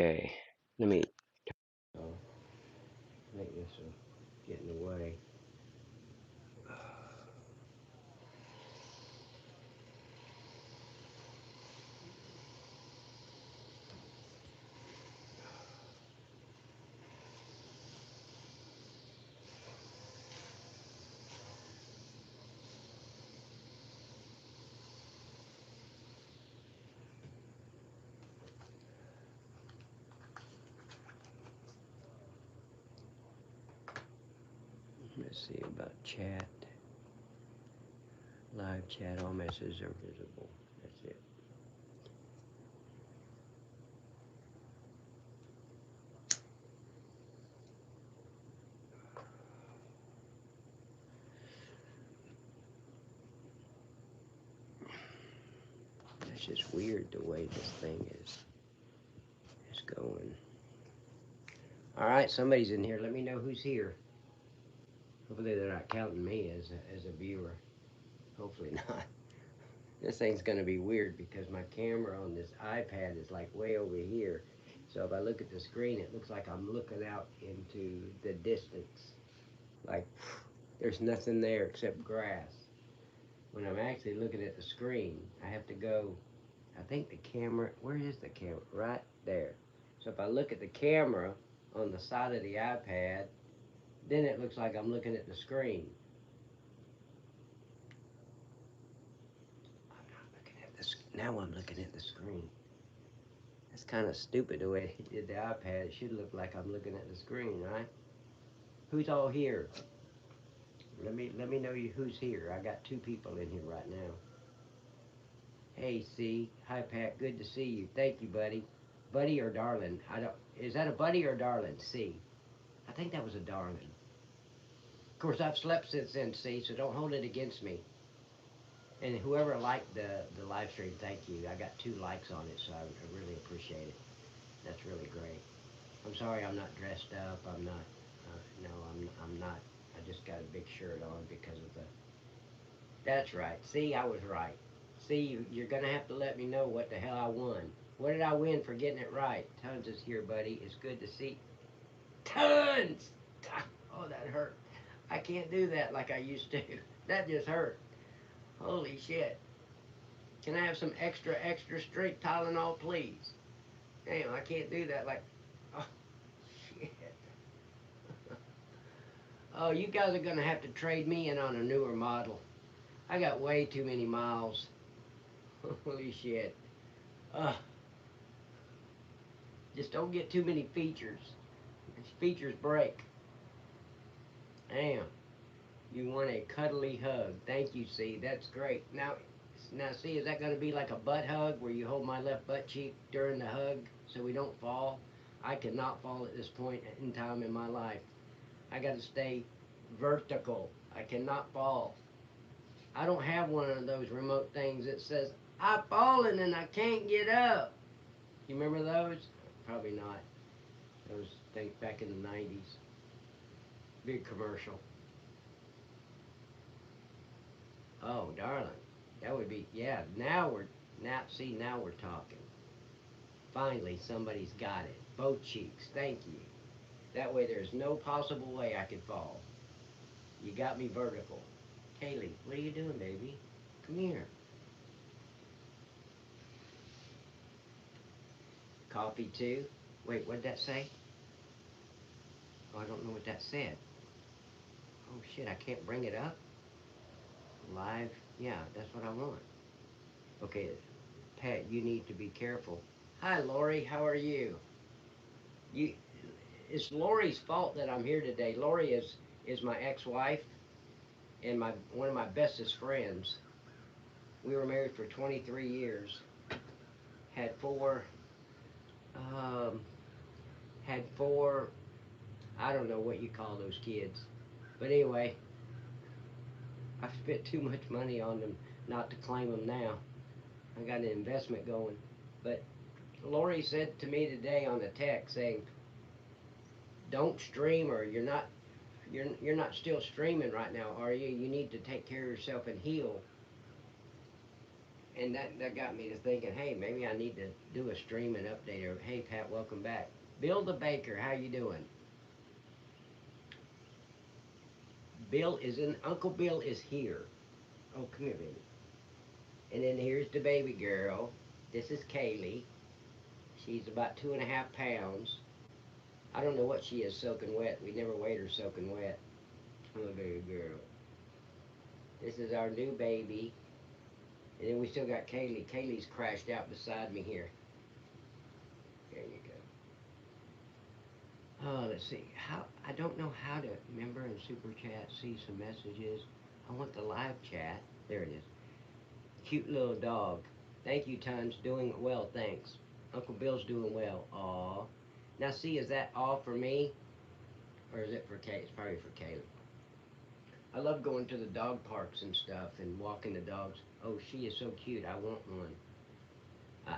Okay, let me make this get in the way. Let's see about chat. Live chat, all messages are visible. That's it. That's just weird the way this thing is going. All right, somebody's in here. Let me know who's here. Hopefully they're not counting me as a viewer. Hopefully not. This thing's gonna be weird because my camera on this iPad is like way over here. So if I look at the screen, it looks like I'm looking out into the distance. Like there's nothing there except grass. When I'm actually looking at the screen, I have to go. I think the camera, where is the camera? Right there. So if I look at the camera on the side of the iPad, then it looks like I'm looking at the screen. I'm not looking at this. Now I'm looking at the screen. That's kind of stupid the way they did the iPad. It should look like I'm looking at the screen, right? Who's all here? Let me know who's here. I got two people in here right now. Hey, C. Hi, Pat. Good to see you. Thank you, buddy. Buddy or darling? I don't. Is that a buddy or darling? C. I think that was a darling. Of course, I've slept since then, C. So don't hold it against me. And whoever liked the live stream, thank you. I got 2 likes on it, so I really appreciate it. That's really great. I'm sorry I'm not dressed up. I'm not. No, I'm not. I just got a big shirt on because of the. That's right. See, I was right. See, you're gonna have to let me know what the hell I won. What did I win for getting it right? Tons is here, buddy. It's good to see. Tons. Oh, that hurt. I can't do that like I used to. That just hurt. Holy shit. Can I have some extra strength Tylenol, please? Damn, I can't do that like. Oh, shit. Oh, you guys are gonna have to trade me in on a newer model. I got way too many miles. Holy shit. Uh, just don't get too many features. These features break. Damn. You want a cuddly hug. Thank you, C. That's great. Now, see, is that going to be like a butt hug where you hold my left butt cheek during the hug so we don't fall? I cannot fall at this point in time in my life. I got to stay vertical. I cannot fall. I don't have one of those remote things that says, I've fallen and I can't get up. You remember those? Probably not. Those things back in the 90s. Big commercial. Oh, darling. That would be, yeah, now we're talking. Finally, somebody's got it. Both cheeks. Thank you. That way there's no possible way I could fall. You got me vertical. Kaylee, what are you doing, baby? Come here. Coffee too? Wait, what did that say? Oh, I don't know what that said. Oh shit, I can't bring it up? Live? Yeah, that's what I want. Okay, Pat, you need to be careful. Hi, Lori, how are you? You, it's Lori's fault that I'm here today. Lori is my ex-wife and my one of my bestest friends. We were married for 23 years. Had four, um, had four. I don't know what you call those kids, but anyway, I've spent too much money on them not to claim them now. I got an investment going, but Lori said to me today on the text saying, "Don't stream or you're not still streaming right now, are you? You need to take care of yourself and heal." And that got me to thinking, hey, maybe I need to do a stream and update her. Hey, Pat, welcome back. Bill the Baker, how you doing? Bill is in. Uncle Bill is here. Oh, come here, baby. And then here's the baby girl. This is Kaylee. She's about 2.5 pounds. I don't know what she is soaking wet. We never weighed her soaking wet. Oh, baby girl. This is our new baby. And then we still got Kaylee. Kaylee's crashed out beside me here. There you go. Oh, let's see. How I don't know how to member and super chat, see some messages. I want the live chat. There it is. Cute little dog. Thank you, Tons. Doing well, thanks. Uncle Bill's doing well. Aw. Now, see, is that all for me? Or is it for Kay? It's probably for Kaylee. I love going to the dog parks and stuff and walking the dogs. Oh, she is so cute. I want one.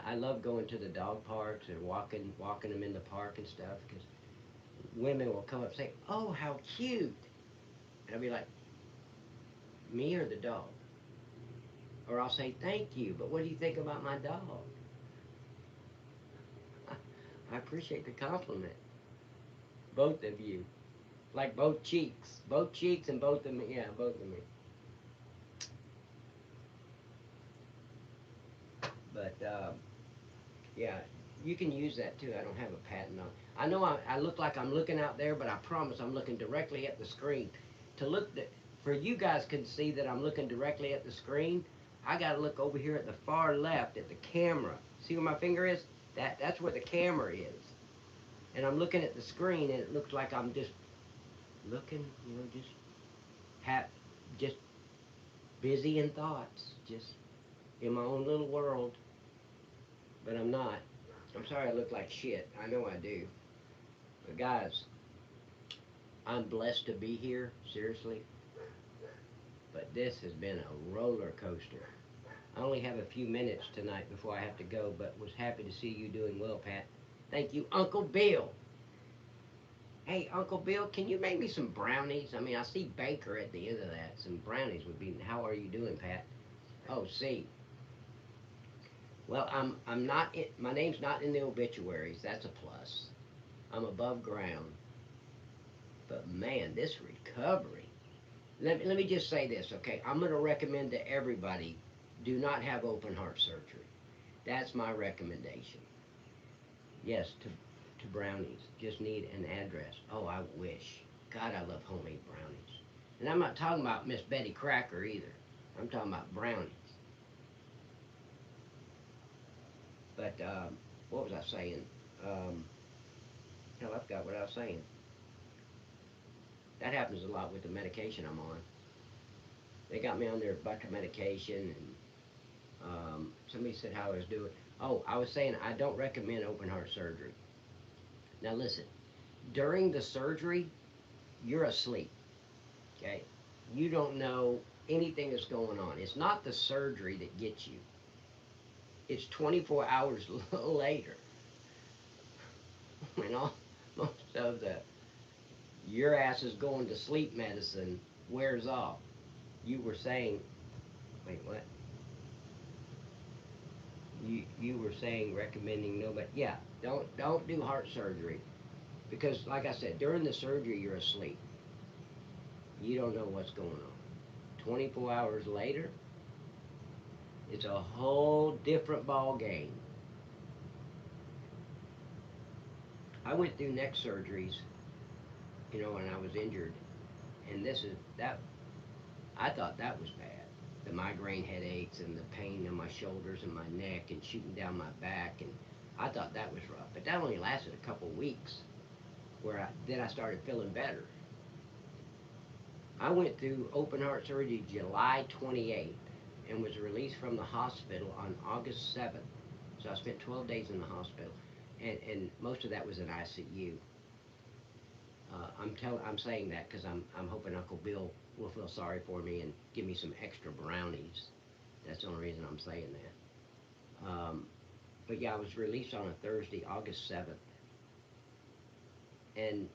I love going to the dog parks and walking them in the park and stuff because women will come up and say, "Oh, how cute," and I'll be like, "Me or the dog?" Or I'll say, "Thank you, but what do you think about my dog?" I appreciate the compliment, both of you, like both cheeks, and both of me. Yeah, both of me. But yeah, you can use that too. I don't have a patent on. I know I look like I'm looking out there, but I promise I'm looking directly at the screen. To look that for you guys can see that I'm looking directly at the screen. I got to look over here at the far left at the camera. See where my finger is? That's where the camera is. And I'm looking at the screen, and it looks like I'm just looking, just ha- just busy in thoughts, just in my own little world. But I'm not. I'm sorry I look like shit. I know I do. But guys, I'm blessed to be here, seriously. But this has been a roller coaster. I only have a few minutes tonight before I have to go, but was happy to see you doing well, Pat. Thank you, Uncle Bill. Hey, Uncle Bill, can you make me some brownies? I mean, I see Baker at the end of that. Some brownies would be. How are you doing, Pat? Oh, see. Well, I'm not. My name's not in the obituaries. That's a plus. I'm above ground. But man, this recovery. Let me just say this, okay? I'm going to recommend to everybody do not have open heart surgery. That's my recommendation. Yes, to brownies. Just need an address. Oh, I wish. God, I love homemade brownies. And I'm not talking about Miss Betty Cracker either. I'm talking about brownies. But what was I saying? Um, Hell, I forgot what I was saying. That happens a lot with the medication I'm on. They got me on their bunch of medication, and somebody said how I was doing. Oh, I was saying I don't recommend open heart surgery. Now listen, during the surgery, you're asleep. Okay, you don't know anything that's going on. It's not the surgery that gets you. It's 24 hours later when all most of the your ass is going to sleep medicine wears off. You were saying, wait, what? You were saying recommending nobody. Yeah, don't do heart surgery because, like I said, during the surgery you're asleep. You don't know what's going on. 24 hours later, it's a whole different ball game. I went through neck surgeries, when I was injured, and this is that. I thought that was bad. The migraine headaches and the pain in my shoulders and my neck and shooting down my back, and I thought that was rough. But that only lasted a couple weeks. Then I started feeling better. I went through open heart surgery July 28th and was released from the hospital on August 7th. So I spent 12 days in the hospital, and most of that was in ICU. I'm saying that because I'm hoping Uncle Bill will feel sorry for me and give me some extra brownies. That's the only reason I'm saying that. But yeah, I was released on a Thursday, August 7th, and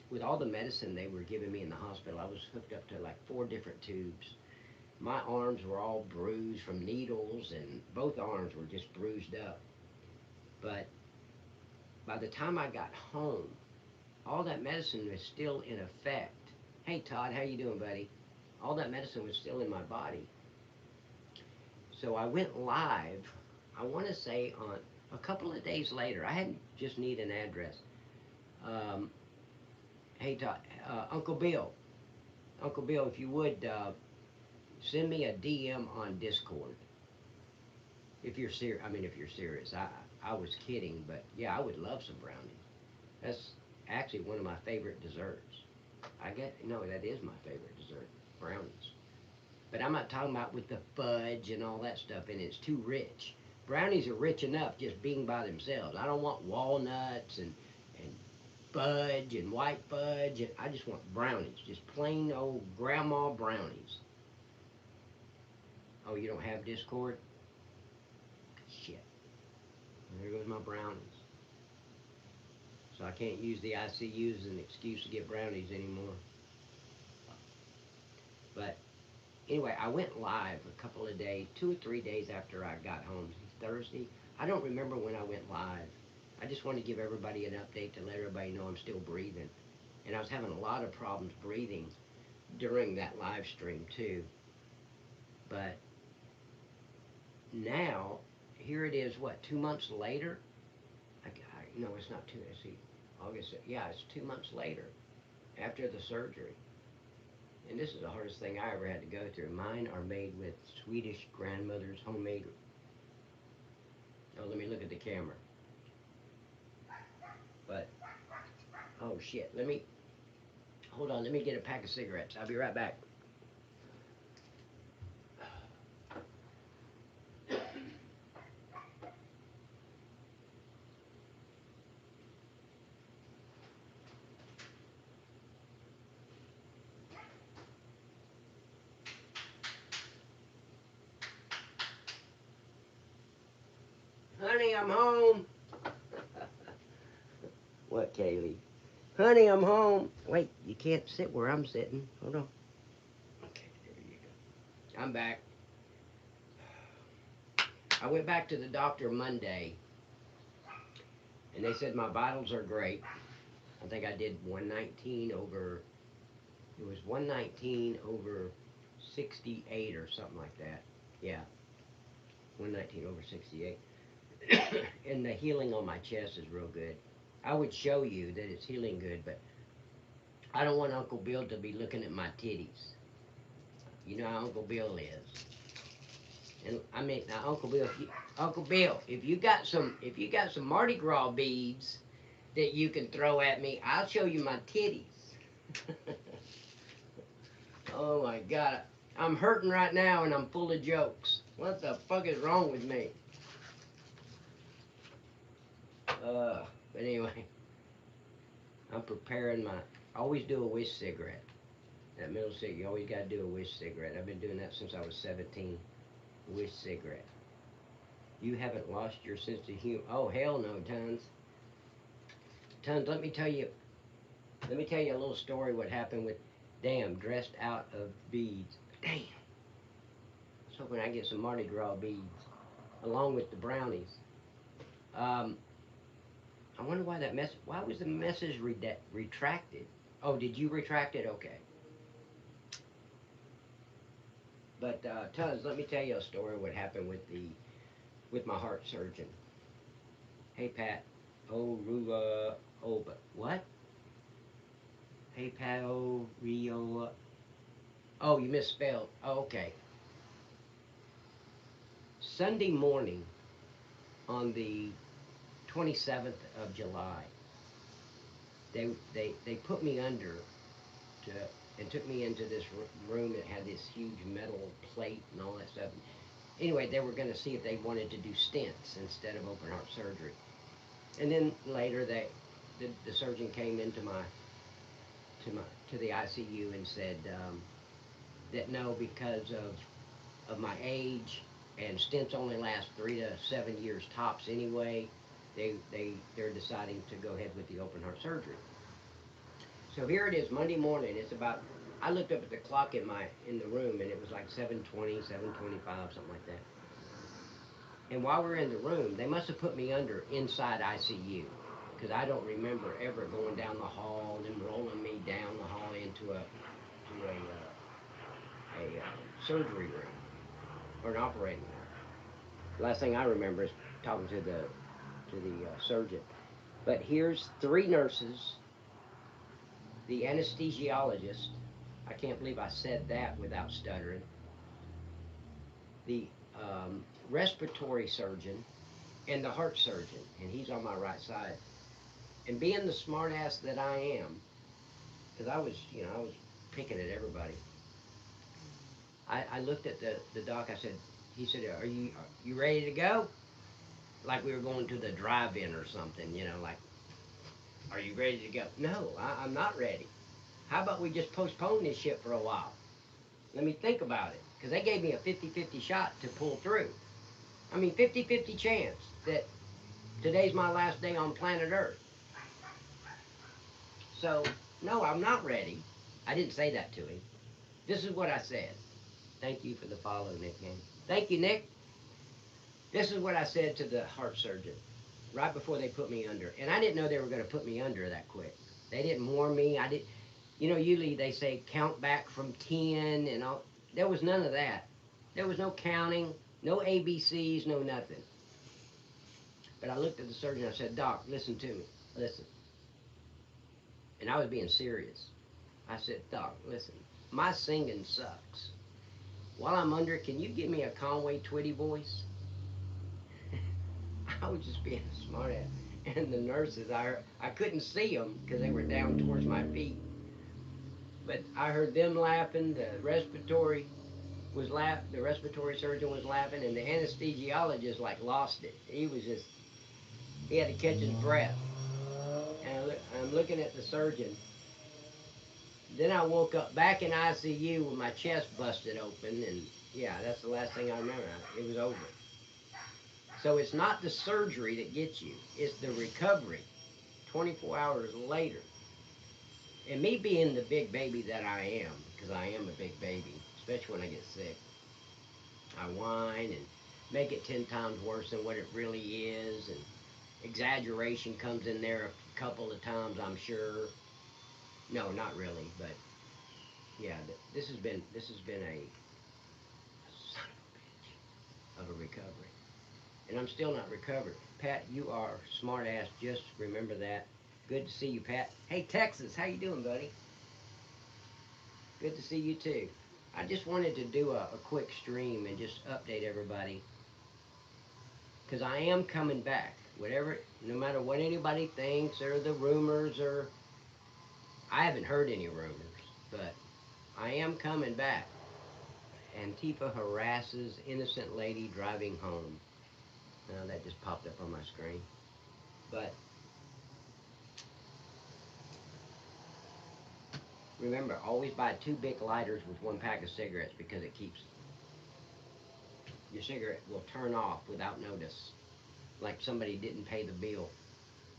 with all the medicine they were giving me in the hospital, I was hooked up to like 4 different tubes, My arms were all bruised from needles, and both arms were just bruised up. But by the time I got home, all that medicine was still in effect. Hey Todd, how you doing, buddy? All that medicine was still in my body. So I went live, I want to say on a couple of days later. I hadn't just need an address. Um, hey Todd, Uncle Bill, Uncle Bill, if you would send me a DM on Discord. If you're serious, I mean, if you're serious, I was kidding, but yeah, I would love some brownies. That's actually one of my favorite desserts. I get no, that is my favorite dessert, brownies. But I'm not talking about with the fudge and all that stuff, and it's too rich. Brownies are rich enough just being by themselves. I don't want walnuts and fudge and white fudge. And I just want brownies, just plain old grandma brownies. Oh, you don't have Discord? Shit. There goes my brownies. So I can't use the ICU as an excuse to get brownies anymore. But anyway, I went live a couple of days, 2 or 3 days after I got home. Thursday. I don't remember when I went live. I just want to give everybody an update to let everybody know I'm still breathing. And I was having a lot of problems breathing during that live stream too. But now, here it is, what, 2 months later? No, it's not two. Let's see, August. Yeah, it's 2 months later after the surgery. And this is the hardest thing I ever had to go through. Mine are made with Swedish grandmother's homemade. Oh, let me look at the camera. But, oh shit, let me, hold on, let me get a pack of cigarettes. I'll be right back. Honey, I'm home. What, Kaylee? Honey, I'm home. Wait, you can't sit where I'm sitting. Hold on. Okay, there you go. I'm back. I went back to the doctor Monday, and they said my vitals are great. I think I did 119 over, it was 119 over 68 or something like that. Yeah, 119 over 68. And the healing on my chest is real good. I would show you that it's healing good, but I don't want Uncle Bill to be looking at my titties. You know how Uncle Bill is. And I mean, now Uncle Bill, if you got some Mardi Gras beads that you can throw at me, I'll show you my titties. Oh my God, I'm hurting right now and I'm full of jokes. What the fuck is wrong with me? But anyway, I'm preparing my. I always do a wish cigarette. That middle cigarette, you always got to do a wish cigarette. I've been doing that since I was 17. Wish cigarette. You haven't lost your sense of humor. Oh hell no, Tons. Tons, let me tell you. Let me tell you a little story. What happened with, damn, dressed out of beads. Damn. I was hoping I get some Mardi Gras beads along with the brownies. Um, I wonder why that mess. Why was the message retracted? Oh, did you retract it? Okay. But Tons, let me tell you a story. What happened with my heart surgeon? Hey Pat. Oh Rula. Oh, but what? Hey Pat. Oh Rio. Oh, you misspelled. Oh, okay. Sunday morning on the 27th of July, they put me under to, and took me into this room that had this huge metal plate and all that stuff. Anyway, they were going to see if they wanted to do stents instead of open heart surgery. And then later, the surgeon came into to the ICU and said that no, because of my age, and stents only last 3 to 7 years tops anyway. They're deciding to go ahead with the open heart surgery. So here it is, Monday morning. It's about I looked up at the clock in the room, and it was like 7:20, 7:25, something like that. And while we're in the room, they must have put me under inside ICU, because I don't remember ever going down the hall and rolling me down the hall into a surgery room or an operating room. The last thing I remember is talking to the surgeon. But here's three nurses, the anesthesiologist. I can't believe I said that without stuttering. The respiratory surgeon and the heart surgeon, and he's on my right side. And being the smartass that I am, because I was picking at everybody. I looked at the doc. I said, he said, are you ready to go? Like we were going to the drive-in or something, like, are you ready to go? No, I'm not ready. How about we just postpone this shit for a while? Let me think about it. Because they gave me a 50-50 shot to pull through. I mean, 50-50 chance that today's my last day on planet Earth. So, no, I'm not ready. I didn't say that to him. This is what I said. Thank you for the follow, Nick Gang. Thank you, Nick. This is what I said to the heart surgeon right before they put me under. And I didn't know they were going to put me under that quick. They didn't warn me. I didn't. Usually they say count back from 10 and all. There was none of that. There was no counting, no ABCs, no nothing. But I looked at the surgeon and I said, Doc, listen to me. Listen. And I was being serious. I said, Doc, listen. My singing sucks. While I'm under, can you give me a Conway Twitty voice? I was just being a smartass. And the nurses, I couldn't see them because they were down towards my feet. But I heard them laughing. The respiratory surgeon was laughing, and the anesthesiologist like lost it. He had to catch his breath. And I'm looking at the surgeon. Then I woke up back in ICU with my chest busted open, and yeah, that's the last thing I remember. It was over. So it's not the surgery that gets you; it's the recovery. 24 hours later, and me being the big baby that I am, because I am a big baby, especially when I get sick. I whine and make it 10 times worse than what it really is, and exaggeration comes in there a couple of times, I'm sure. No, not really, but yeah, this has been a son of a recovery, and I'm still not recovered. Pat, you are smart ass. Just remember that. Good to see you, Pat. Hey, Texas, how you doing, buddy? Good to see you too. I just wanted to do a quick stream and just update everybody because I am coming back. No matter what anybody thinks or the rumors, or I haven't heard any rumors, but I am coming back. Antifa harasses innocent lady driving home. Now that just popped up on my screen. But remember, always buy two big lighters with one pack of cigarettes because it keeps your cigarette will turn off without notice, like somebody didn't pay the bill.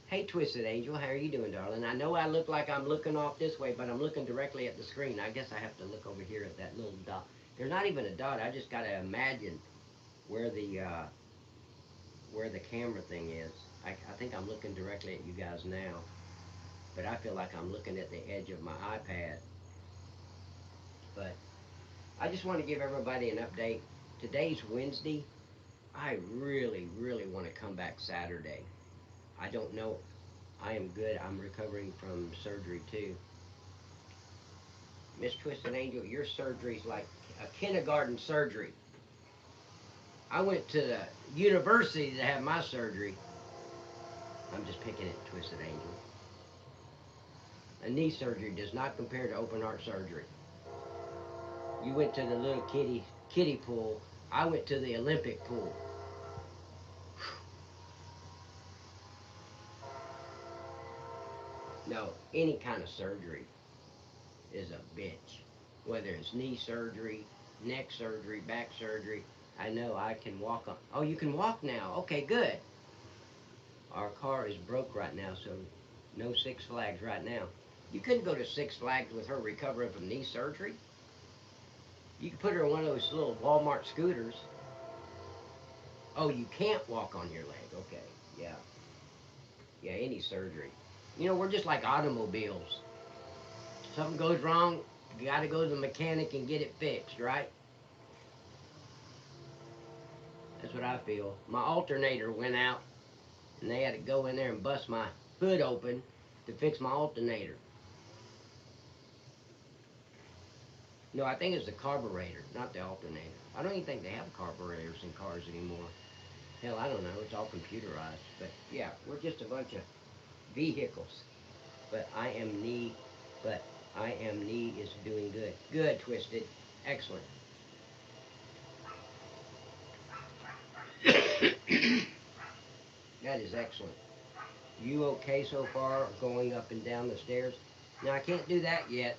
Hey, Twisted Angel, how are you doing, darling? I know I look like I'm looking off this way, but I'm looking directly at the screen. I guess I have to look over here at that little dot. There's not even a dot. I just got to imagine where the camera thing is. I think I'm looking directly at you guys now, but I feel like I'm looking at the edge of my iPad. But I just want to give everybody an update. Today's Wednesday. I really, really want to come back Saturday. I don't know. I am good. I'm recovering from surgery too. Miss Twisted Angel, your surgery's like a kindergarten surgery. I went to the university to have my surgery. I'm just picking it, Twisted Angel. A knee surgery does not compare to open heart surgery. You went to the little kiddie pool. I went to the Olympic pool. No, any kind of surgery is a bitch. Whether it's knee surgery, neck surgery, back surgery. I know I can walk on. Oh, you can walk now. Okay, good. Our car is broke right now, so no Six Flags right now. You couldn't go to Six Flags with her recovering from knee surgery. You could put her in one of those little Walmart scooters. Oh, you can't walk on your leg. Okay, yeah, yeah, any surgery. You know, we're just like automobiles. Something goes wrong, you got to go to the mechanic and get it fixed, right? That's what I feel. My alternator went out, and they had to go in there and bust my hood open to fix my alternator. No, I think it's the carburetor, not the alternator. I don't even think they have carburetors in cars anymore. Hell, I don't know. It's all computerized. But yeah, we're just a bunch of vehicles. But but I am knee is doing good. Good, Twisted. Excellent. That is excellent. You okay so far going up and down the stairs? Now, I can't do that yet.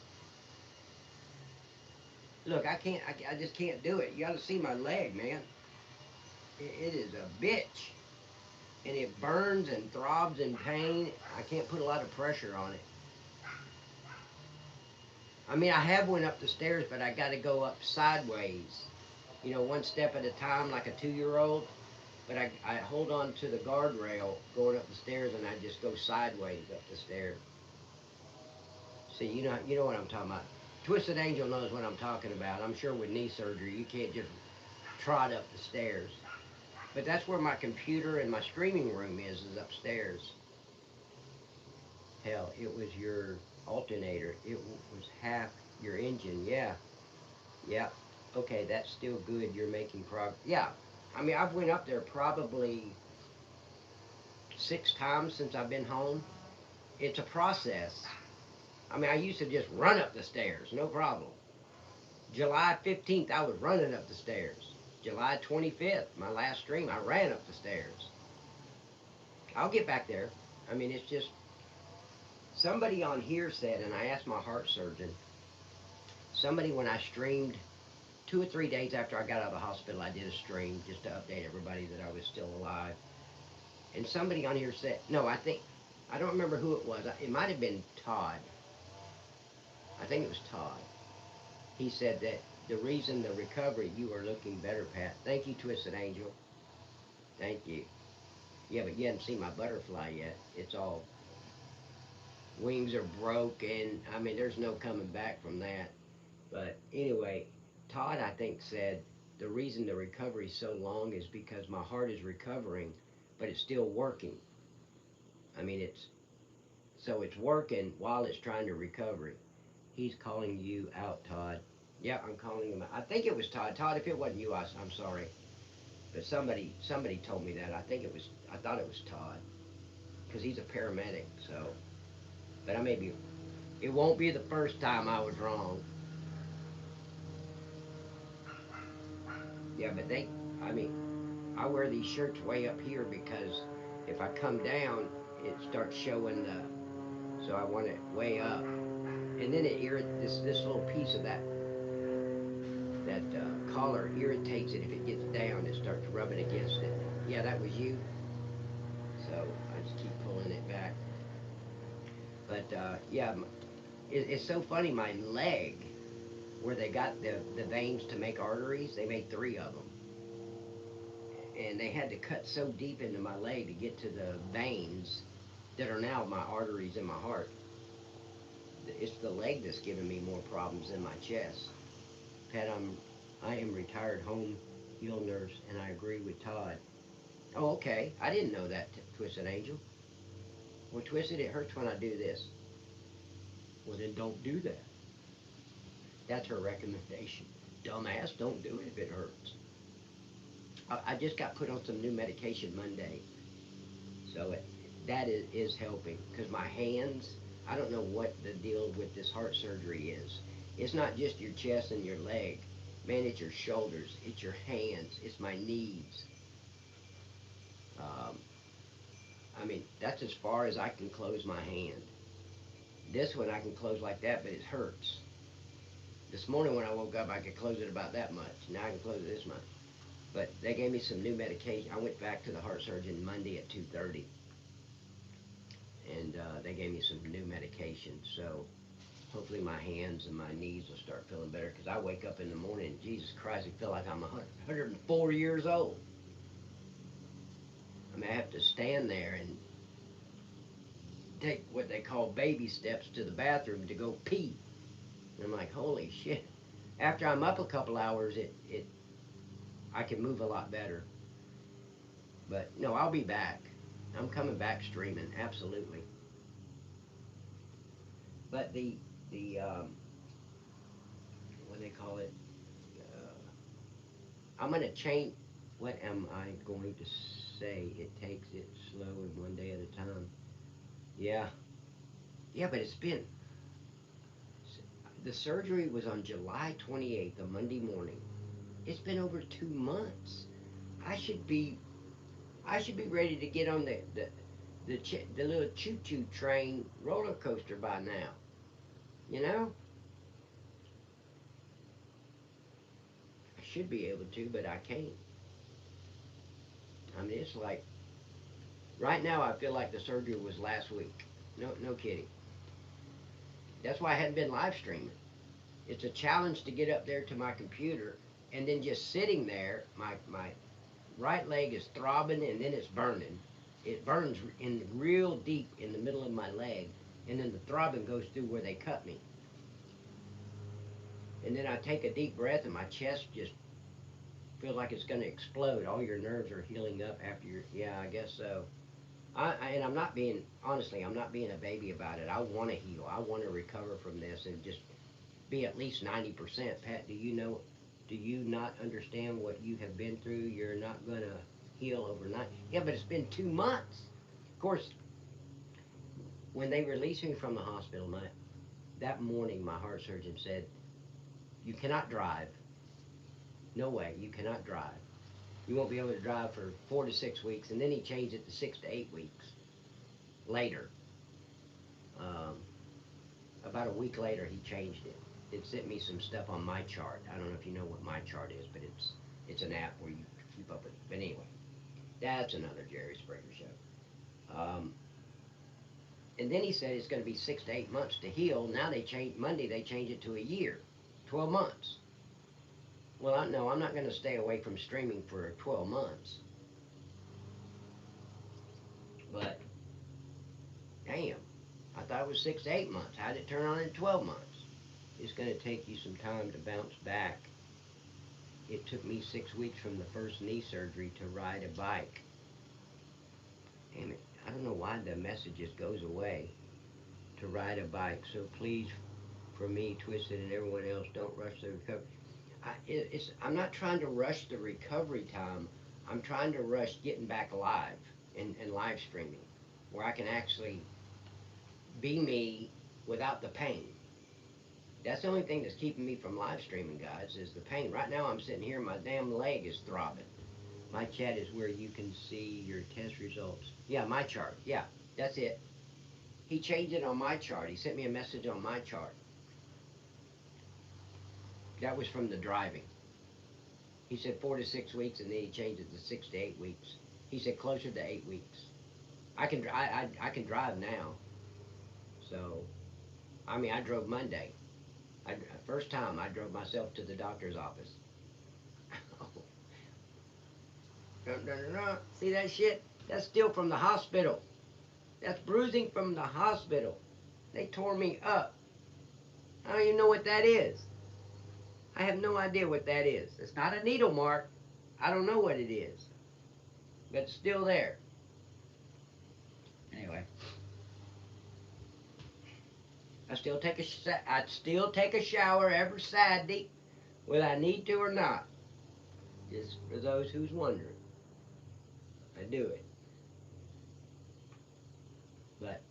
Look, I can't, I just can't do it. You gotta see my leg, man. It is a bitch. And it burns and throbs in pain. I can't put a lot of pressure on it. I mean, I have went up the stairs, but I gotta go up sideways. You know, one step at a time like a 2-year-old. But I hold on to the guardrail going up the stairs and I just go sideways up the stairs. See, you know what I'm talking about. Twisted Angel knows what I'm talking about. I'm sure with knee surgery, you can't just trot up the stairs. But that's where my computer and my streaming room is upstairs. Hell, it was your alternator. It was half your engine. Yeah, yeah. Okay, that's still good. You're making progress. Yeah, I mean, I've went up there probably 6 times since I've been home. It's a process. I mean, I used to just run up the stairs, no problem. July 15th, I was running up the stairs. July 25th, my last stream, I ran up the stairs. I'll get back there. I mean, it's just somebody on here said, and I asked my heart surgeon, somebody when I streamed 2 or 3 days after I got out of the hospital, I did a stream just to update everybody that I was still alive. And somebody on here said, no, I don't remember who it was. It might have been Todd. I think it was Todd. He said that the reason the recovery, you are looking better, Pat. Thank you, Twisted Angel. Thank you. Yeah, but you haven't seen my butterfly yet. It's all wings are broken. I mean, there's no coming back from that. But anyway, Todd, I think, said the reason the recovery is so long is because my heart is recovering, but it's still working. I mean, it's working while it's trying to recover. He's calling you out, Todd. Yeah, I'm calling him out. I think it was Todd. Todd, if it wasn't you, I'm sorry. But somebody told me that. I thought it was Todd because he's a paramedic. So, but I may be. It won't be the first time I was wrong. Yeah, but I mean, I wear these shirts way up here because if I come down, it starts showing the. So I want it way up, and then this little piece of that collar irritates it if it gets down. It starts rubbing against it. Yeah, that was you. So I just keep pulling it back. But yeah, it's so funny. My leg, where they got the veins to make arteries, they made 3 of them, and they had to cut so deep into my leg to get to the veins that are now my arteries in my heart. It's the leg that's giving me more problems than my chest. Pat, I am retired home health nurse, and I agree with Todd. Oh, okay. I didn't know that, Twisted Angel. Well, Twisted, it hurts when I do this. Well, then don't do that. That's her recommendation. Dumbass, don't do it if it hurts. I just got put on some new medication Monday, so that is helping because my hands. I don't know what the deal with this heart surgery is. It's not just your chest and your leg, man. It's your shoulders. It's your hands. It's my knees. Um, I mean, that's as far as I can close my hand. This one I can close like that, but it hurts. This morning when I woke up, I could close it about that much. Now I can close it this much. But they gave me some new medication. I went back to the heart surgeon Monday at 2:30, and they gave me some new medication. So hopefully my hands and my knees will start feeling better. Because I wake up in the morning and Jesus Christ, I feel like I'm 104 years old. I mean, I have to stand there and take what they call baby steps to the bathroom to go pee. And I'm like, holy shit. After I'm up a couple hours, I can move a lot better. But no, I'll be back. I'm coming back streaming, absolutely. But the what do they call it? I'm gonna change. What am I going to say? It takes it slow and one day at a time. Yeah, yeah, but it's been. The surgery was on July 28th, a Monday morning. It's been over 2 months. I should be I should be ready to get on the little choo choo train roller coaster by now. You know, I should be able to, but I can't. I mean, it's like right now. I feel like the surgery was last week. No, no kidding. That's why I hadn't been live streaming. It's a challenge to get up there to my computer, and then just sitting there. My right leg is throbbing, and then it's burning. It burns in real deep in the middle of my leg, and then the throbbing goes through where they cut me. And then I take a deep breath, and my chest just feels like it's going to explode. All your nerves are healing up after your. Yeah, I guess so. And I'm not being honestly. I'm not being a baby about it. I want to heal. I want to recover from this and just be at least 90%. Pat, do you know? Do you not understand what you have been through? You're not going to heal overnight. Yeah, but it's been 2 months. Of course, when they released me from the hospital, that morning, my heart surgeon said, "You cannot drive. No way. You cannot drive. You won't be able to drive for 4 to 6 weeks." And then he changed it to 6 to 8 weeks later. Um, about a week later, he changed it. It sent me some stuff on my chart. I don't know if you know what my chart is, but it's an app where you keep up with it. But anyway, that's another Jerry Springer show. And then he said it's going to be 6 to 8 months to heal. Now they changed Monday. They changed it to a year, 12 months. Well, no, I'm not going to stay away from streaming for 12 months. But damn, I thought it was 6 to 8 months. How did it turn on in 12 months? It's going to take you some time to bounce back. It took me 6 weeks from the first knee surgery to ride a bike. Damn it, I don't know why the message just goes away. To ride a bike. So please, for me, Twisted, and everyone else, don't rush the recovery. I'm not trying to rush the recovery time. I'm trying to rush getting back live and live streaming, where I can actually be me without the pain. That's the only thing that's keeping me from live streaming, guys, is the pain. Right now, I'm sitting here, my damn leg is throbbing. My chat is where you can see your test results. Yeah, my chart. Yeah, that's it. He changed it on my chart. He sent me a message on my chart. That was from the driving. He said 4 to 6 weeks, and then he changed it to 6 to 8 weeks. He said closer to 8 weeks. I can drive now. So I mean, I drove Monday. First time I drove myself to the doctor's office. Dun, dun, dun, dun. See that shit? That's still from the hospital. That's bruising from the hospital. They tore me up. I don't even know what that is. I have no idea what that is. It's not a needle mark. I don't know what it is, but it's still there. Anyway, I still take a shower every Saturday, whether I need to or not. Just for those who's wondering, I do it. But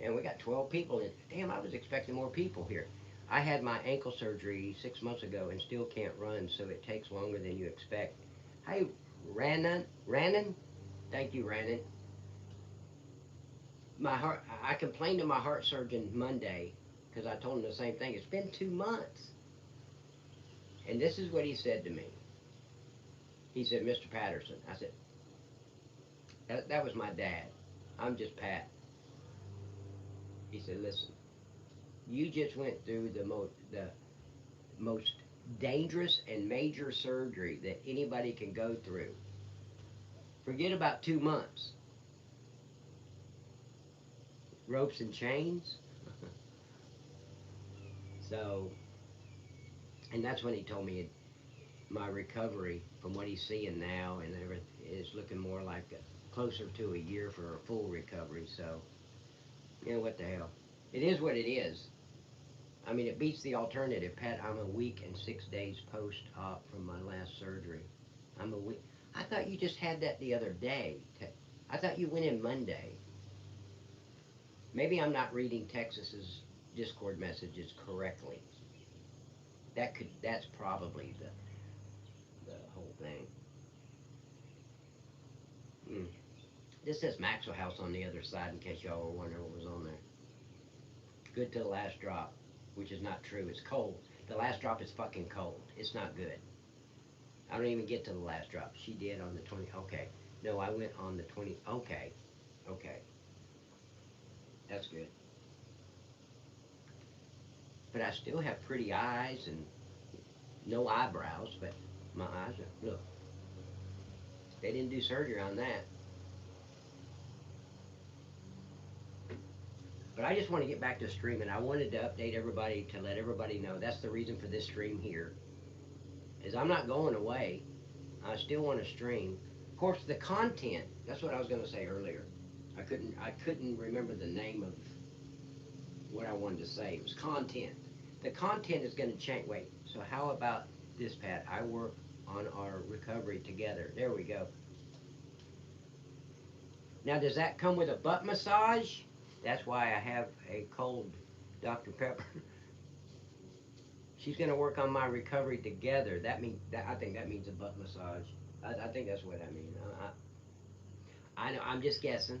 and we got 12 people in. Damn, I was expecting more people here. I had my ankle surgery 6 months ago and still can't run, so it takes longer than you expect. Hey, Rannon, thank you, Rannon. My heart. I complained to my heart surgeon Monday because I told him the same thing. It's been 2 months, and this is what he said to me. He said, "Mr. Patterson." I said, that was my dad. I'm just Pat. He said, listen, you just went through the most dangerous and major surgery that anybody can go through. Forget about 2 months. Ropes and chains. So, and that's when he told me my recovery from what he's seeing now and everything is looking more like closer to a year for a full recovery. So, what the hell? It is what it is. I mean, it beats the alternative, Pat. I'm a week and 6 days post-op from my last surgery. I'm a week. I thought you just had that the other day. I thought you went in Monday. Maybe I'm not reading Texas's Discord messages correctly. That's probably the whole thing. Hmm. This says Maxwell House on the other side in case y'all were wondering what was on there. Good to the last drop, which is not true. It's cold. The last drop is fucking cold. It's not good. I don't even get to the last drop. She did on the 20. Okay. No, I went on the 20. Okay. Okay. That's good. But I still have pretty eyes and no eyebrows, but my eyes are, look, they didn't do surgery on that. But I just want to get back to streaming. I wanted to update everybody to let everybody know that's the reason for this stream here. Is I'm not going away. I still want to stream. Of course, the content. That's what I was going to say earlier. I couldn't remember the name of what I wanted to say. It was content. The content is going to change. Wait. So how about this, Pat? I work on our recovery together. There we go. Now, does that come with a butt massage? That's why I have a cold Dr. Pepper. She's going to work on my recovery together. That means that I think that means a butt massage. I think that's what I mean. I know. I'm just guessing.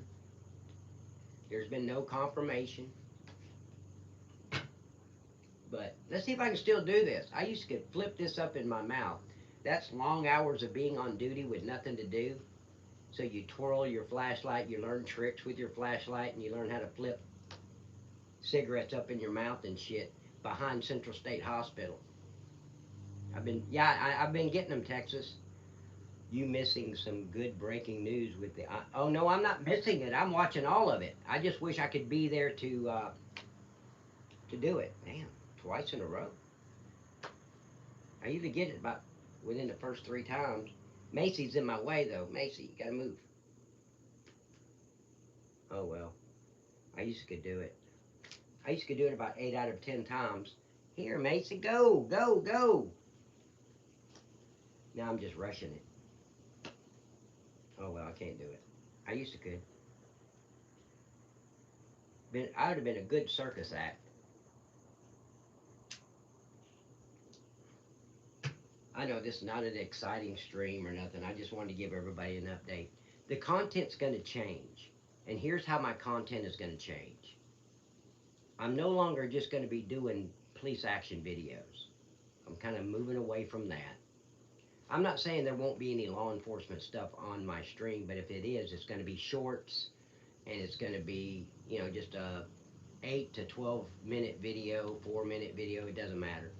There's been no confirmation. But let's see if I can still do this. I used to flip this up in my mouth. That's long hours of being on duty with nothing to do. So you twirl your flashlight, you learn tricks with your flashlight, and you learn how to flip cigarettes up in your mouth and shit behind Central State Hospital. I've been getting them, Texas. You missing some good breaking news with the? Oh no, I'm not missing it. I'm watching all of it. I just wish I could be there to do it. Damn, twice in a row. I usually get it about within the first 3 times. Macy's in my way though. Macy, you gotta move. Oh well, I used to do it. I used to do it about 8 out of 10 times. Here, Macy, go, go, go. Now I'm just rushing it. Oh well, I can't do it. I used to could. I would have been a good circus act. I know this is not an exciting stream or nothing. I just wanted to give everybody an update. The content's going to change. And here's how my content is going to change. I'm no longer just going to be doing police action videos. I'm kind of moving away from that. I'm not saying there won't be any law enforcement stuff on my stream, but if it is, it's going to be shorts and it's going to be, just a 8 to 12 minute video, 4 minute video, it doesn't matter.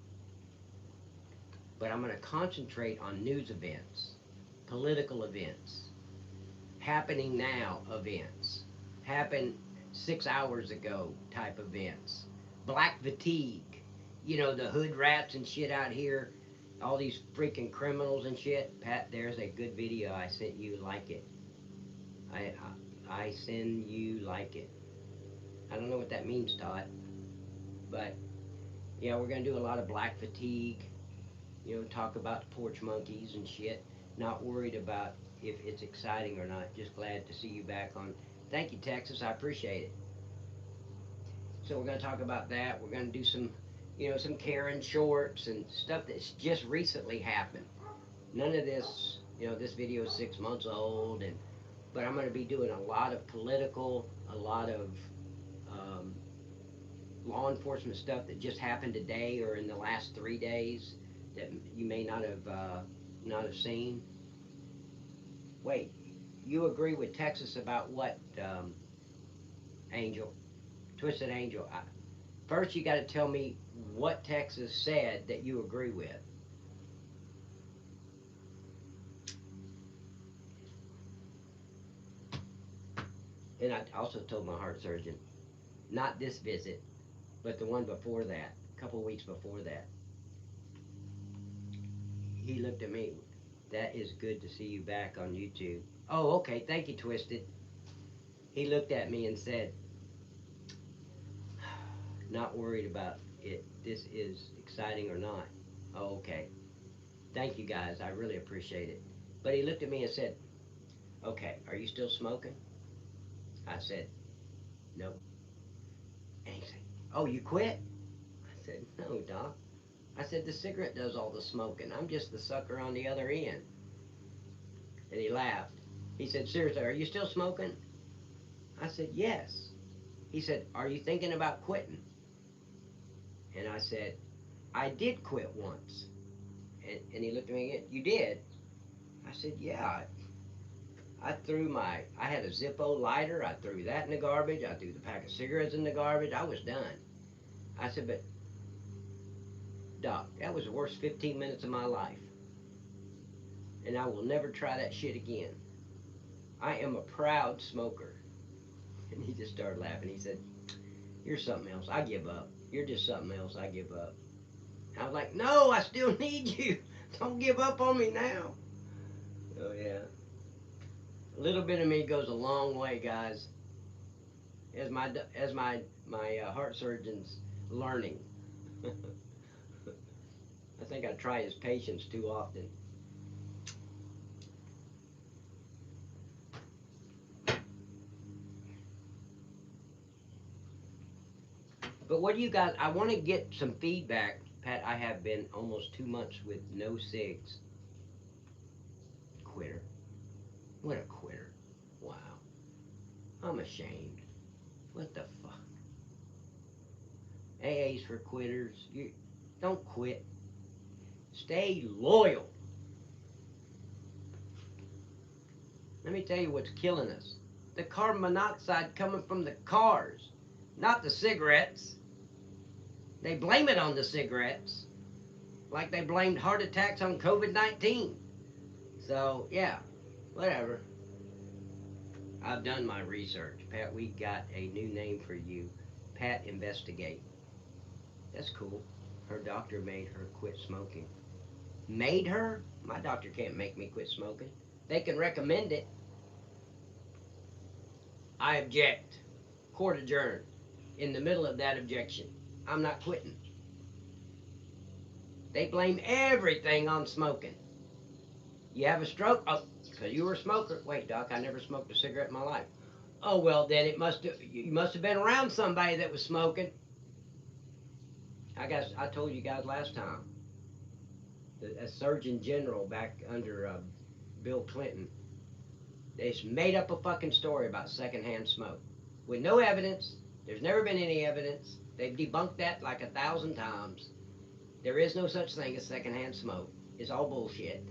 But I'm going to concentrate on news events, political events, happening now events, happen 6 hours ago type events, black fatigue, the hood rats and shit out here, all these freaking criminals and shit. Pat, there's a good video I sent you, like it. I send you like it. I don't know what that means, Todd, but yeah, we're gonna do a lot of black fatigue. Talk about the porch monkeys and shit. Not worried about if it's exciting or not. Just glad to see you back on. Thank you, Texas. I appreciate it. So we're going to talk about that. We're going to do some Karen shorts and stuff that's just recently happened. None of this, this video is 6 months old, but I'm going to be doing a lot of political, a lot of um, law enforcement stuff that just happened today or in the last 3 days that you may not have seen. Wait, you agree with Texas about what, Angel? Twisted Angel, first you got to tell me what Texas said that you agree with. And I also told my heart surgeon, not this visit, but the one before that, a couple weeks before that. He looked at me. That is good to see you back on YouTube. Oh, okay. Thank you, Twisted. He looked at me and said, not worried about it. This is exciting or not. Oh, okay. Thank you, guys. I really appreciate it. But he looked at me and said, okay, are you still smoking? I said, nope. And he said, oh, you quit? I said, no, Doc. I said, the cigarette does all the smoking. I'm just the sucker on the other end. And he laughed. He said, seriously, are you still smoking? I said, yes. He said, are you thinking about quitting? And I said, I did quit once. And he looked at me again, you did? I said, yeah. I had a Zippo lighter. I threw that in the garbage. I threw the pack of cigarettes in the garbage. I was done. I said, but Doc, that was the worst 15 minutes of my life. And I will never try that shit again. I am a proud smoker. And he just started laughing. He said, you're something else. I give up. You're just something else. I give up. I was like, no, I still need you. Don't give up on me now. Oh, yeah. A little bit of me goes a long way, guys. As my heart surgeon's learning. I think I try his patience too often. But what do you guys? I want to get some feedback, Pat. I have been almost 2 months with no cigs. Quitter. What a quitter. Wow. I'm ashamed. What the fuck? AA's for quitters. You don't quit. Stay loyal. Let me tell you what's killing us. The carbon monoxide coming from the cars, not the cigarettes. They blame it on the cigarettes, like they blamed heart attacks on COVID-19. So, yeah, whatever. I've done my research. Pat, we got a new name for you. Pat Investigate. That's cool. Her doctor made her quit smoking. Made her? My doctor can't make me quit smoking. They can recommend it. I object. Court adjourned. In the middle of that objection, I'm not quitting. They blame everything on smoking. You have a stroke? Oh, because you were a smoker. Wait, Doc, I never smoked a cigarette in my life. Oh, well, then you must have been around somebody that was smoking. I guess I told you guys last time. A Surgeon General back under Bill Clinton, they just made up a fucking story about secondhand smoke with no evidence. There's never been any evidence. They've debunked that like 1,000 times. There is no such thing as secondhand smoke. It's all bullshit.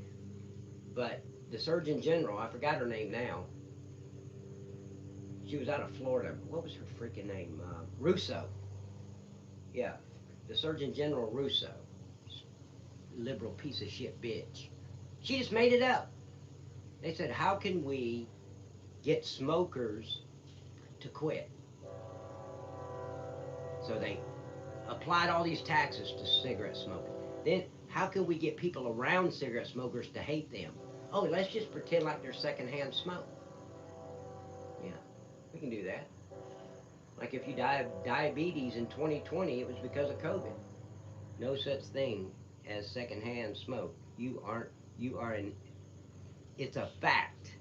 But the Surgeon General, I forgot her name now. She was out of Florida. What was her freaking name? Russo. Yeah, the Surgeon General Russo. Liberal piece of shit bitch. She just made it up. They said, how can we get smokers to quit? So they applied all these taxes to cigarette smoking. Then how can we get people around cigarette smokers to hate them? Oh, let's just pretend like they're secondhand smoke. Yeah, we can do that. Like if you die of diabetes in 2020, it was because of COVID. No such thing as secondhand smoke. You are an, it's a fact.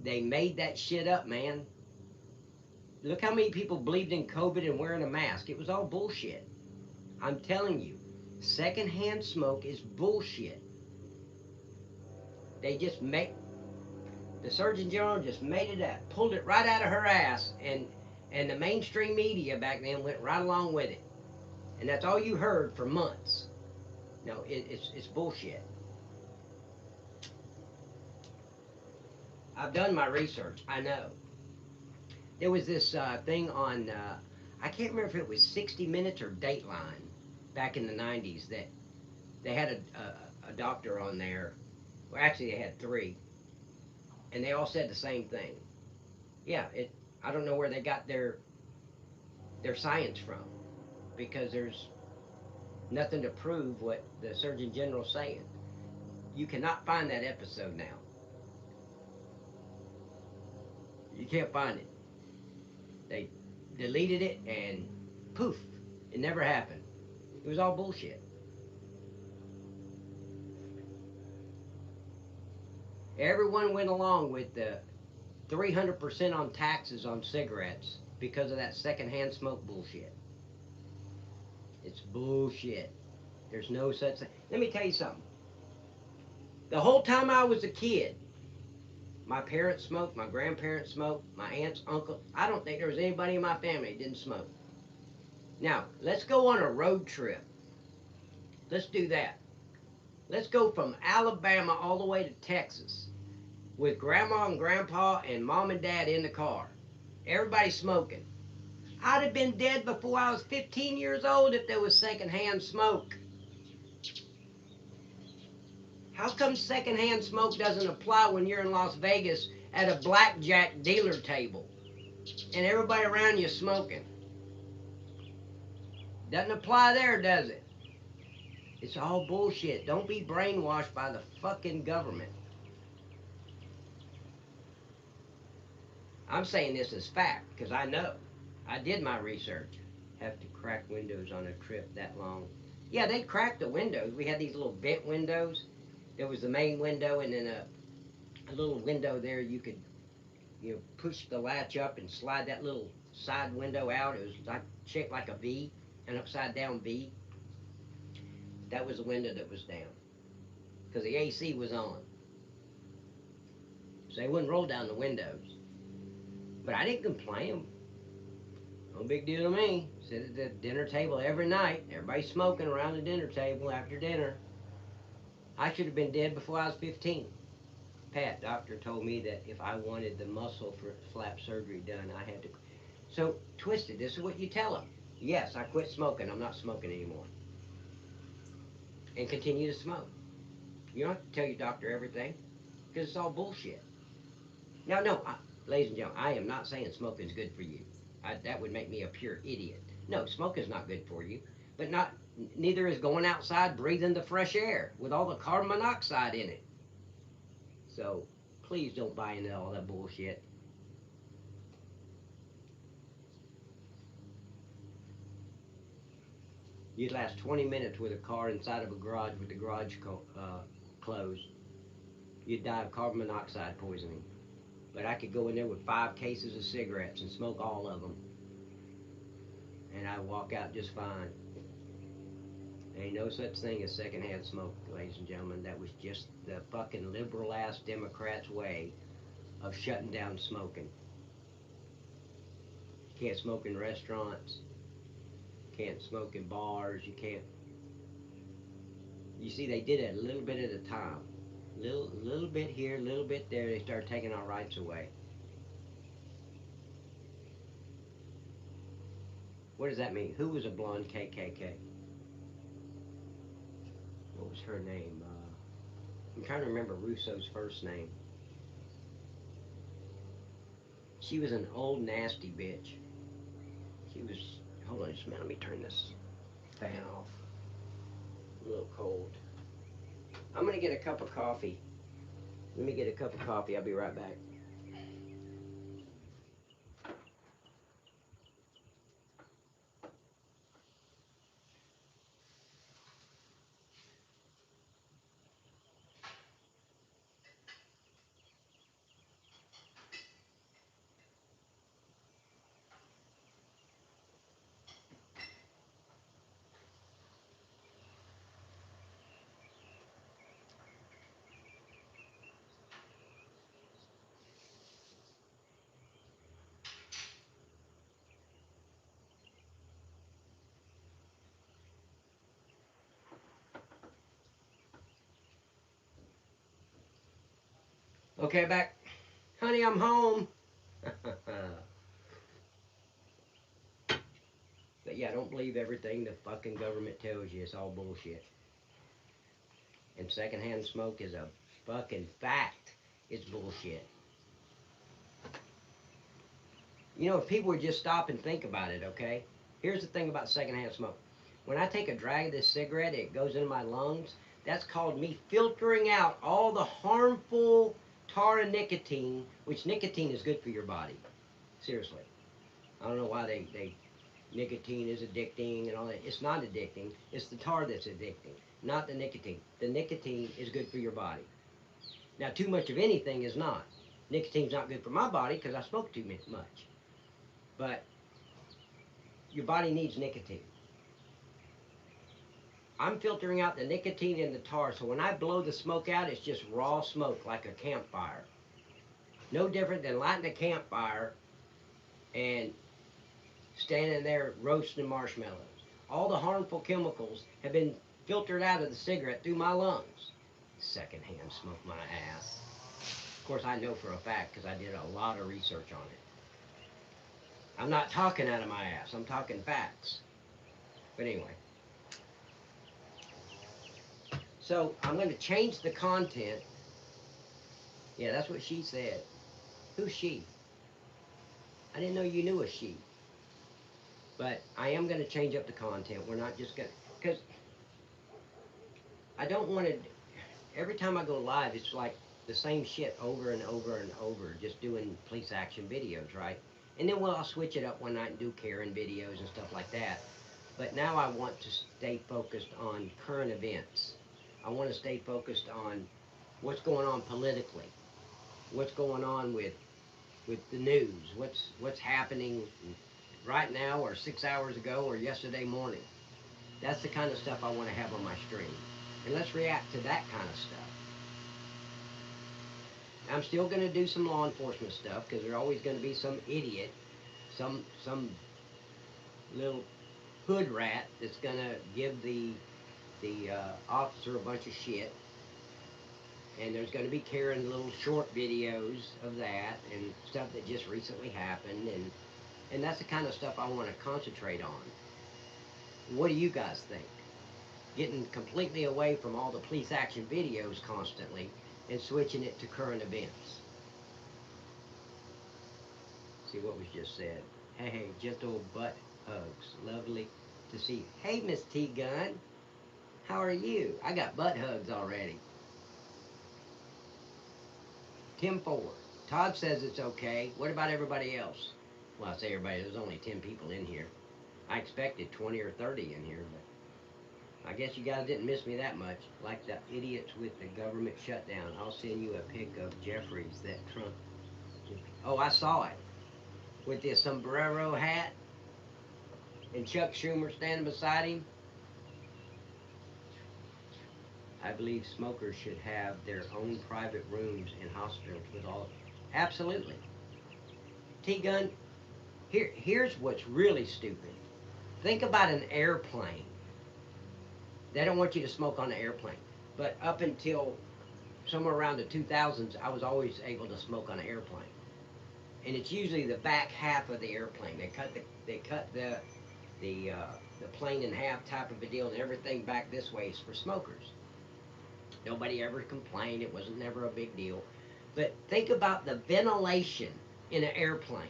They made that shit up, man. Look how many people believed in COVID and wearing a mask. It was all bullshit. I'm telling you, secondhand smoke is bullshit. They just make, the Surgeon General just made it up, pulled it right out of her ass, and the mainstream media back then went right along with it. And that's all you heard for months. No, it's bullshit. I've done my research. I know. There was this thing on, I can't remember if it was 60 Minutes or Dateline back in the 90s that they had a doctor on there. Well, actually, they had three, and they all said the same thing. Yeah, I don't know where they got their science from because there's nothing to prove what the Surgeon General's saying. You cannot find that episode now. You can't find it. They deleted it and poof, it never happened. It was all bullshit. Everyone went along with the 300% on taxes on cigarettes because of that secondhand smoke bullshit. It's bullshit. There's no such thing. Let me tell you something. The whole time I was a kid, my parents smoked, my grandparents smoked, my aunts, uncle. I don't think there was anybody in my family that didn't smoke. Now, let's go on a road trip. Let's do that. Let's go from Alabama all the way to Texas with grandma and grandpa and mom and dad in the car. Everybody smoking. I'd have been dead before I was 15 years old if there was secondhand smoke. How come secondhand smoke doesn't apply when you're in Las Vegas at a blackjack dealer table and everybody around you smoking? Doesn't apply there, does it? It's all bullshit. Don't be brainwashed by the fucking government. I'm saying this as fact because I know. I did my research. Have to crack windows on a trip that long. Yeah, they cracked the windows. We had these little vent windows. There was the main window and then a little window there you could push the latch up and slide that little side window out. It was like shaped like a V, an upside down V. That was the window that was down because the AC was on. So they wouldn't roll down the windows. But I didn't complain. No big deal to me. Sit at the dinner table every night. Everybody smoking around the dinner table after dinner. I should have been dead before I was 15. Pat, doctor told me that if I wanted the muscle for flap surgery done, I had to. So, Twisted, this is what you tell them. Yes, I quit smoking. I'm not smoking anymore. And continue to smoke. You don't have to tell your doctor everything because it's all bullshit. Now, no, ladies and gentlemen, I am not saying smoking is good for you. That would make me a pure idiot. No, smoking is not good for you, but neither is going outside breathing the fresh air with all the carbon monoxide in it. So please don't buy into all that bullshit. You'd last 20 minutes with a car inside of a garage with the garage closed. You'd die of carbon monoxide poisoning. But I could go in there with 5 cases of cigarettes and smoke all of them, and I'd walk out just fine. There ain't no such thing as secondhand smoke, ladies and gentlemen. That was just the fucking liberal ass Democrats' way of shutting down smoking. You can't smoke in restaurants. You can't smoke in bars. You can't. You see, they did it a little bit at a time. Little bit here, little bit there. They started taking our rights away. What does that mean? Who was a blonde KKK? What was her name? I'm trying to remember Russo's first name. She was an old nasty bitch. She was. Hold on just a minute. Let me turn this fan off. A little cold. I'm gonna get a cup of coffee. Let me get a cup of coffee. I'll be right back. Okay, back. Honey, I'm home. But yeah, don't believe everything the fucking government tells you. It's all bullshit. And secondhand smoke is a fucking fact. It's bullshit. You know, if people would just stop and think about it, okay? Here's the thing about secondhand smoke. When I take a drag of this cigarette, it goes into my lungs. That's called me filtering out all the harmful tar and nicotine, which nicotine is good for your body. Seriously. I don't know why they nicotine is addicting and all that. It's not addicting. It's the tar that's addicting, not the nicotine. The nicotine is good for your body. Now, too much of anything is not. Nicotine's not good for my body because I smoke too much. But your body needs nicotine. I'm filtering out the nicotine and the tar, so when I blow the smoke out, it's just raw smoke like a campfire. No different than lighting a campfire and standing there roasting marshmallows. All the harmful chemicals have been filtered out of the cigarette through my lungs. Secondhand smoke my ass. Of course, I know for a fact because I did a lot of research on it. I'm not talking out of my ass, I'm talking facts. But anyway. So I'm going to change the content. Yeah, that's what she said. Who's she? I didn't know you knew a she. But I am going to change up the content. We're not just going to, because I don't want to, every time I go live, it's like the same shit over and over and over, just doing police action videos, right? And then I'll switch it up one night and do Karen videos and stuff like that. But now I want to stay focused on current events. I want to stay focused on what's going on politically, what's going on with the news, what's happening right now or 6 hours ago or yesterday morning. That's the kind of stuff I want to have on my stream. And let's react to that kind of stuff. I'm still going to do some law enforcement stuff because there's always going to be some idiot, some little hood rat that's going to give the officer a bunch of shit. And there's going to be Karen little short videos of that and stuff that just recently happened. And that's the kind of stuff I want to concentrate on. What do you guys think? Getting completely away from all the police action videos constantly and switching it to current events. See what was just said. Hey, gentle butt hugs. Lovely to see you. Hey, Miss T-Gun. How are you? I got butt hugs already. Tim Ford. Todd says it's okay. What about everybody else? Well, I say everybody. There's only 10 people in here. I expected 20 or 30 in here, but I guess you guys didn't miss me that much. Like the idiots with the government shutdown. I'll send you a pic of Jeffries that Trump. Oh, I saw it. With the sombrero hat and Chuck Schumer standing beside him. I believe smokers should have their own private rooms in hospitals with all. Absolutely. T-Gun, here's what's really stupid. Think about an airplane. They don't want you to smoke on the airplane. But up until somewhere around the 2000s, I was always able to smoke on an airplane. And it's usually the back half of the airplane. They cut the plane in half type of a deal, and everything back this way is for smokers. Nobody ever complained. It wasn't never a big deal. But think about the ventilation in an airplane.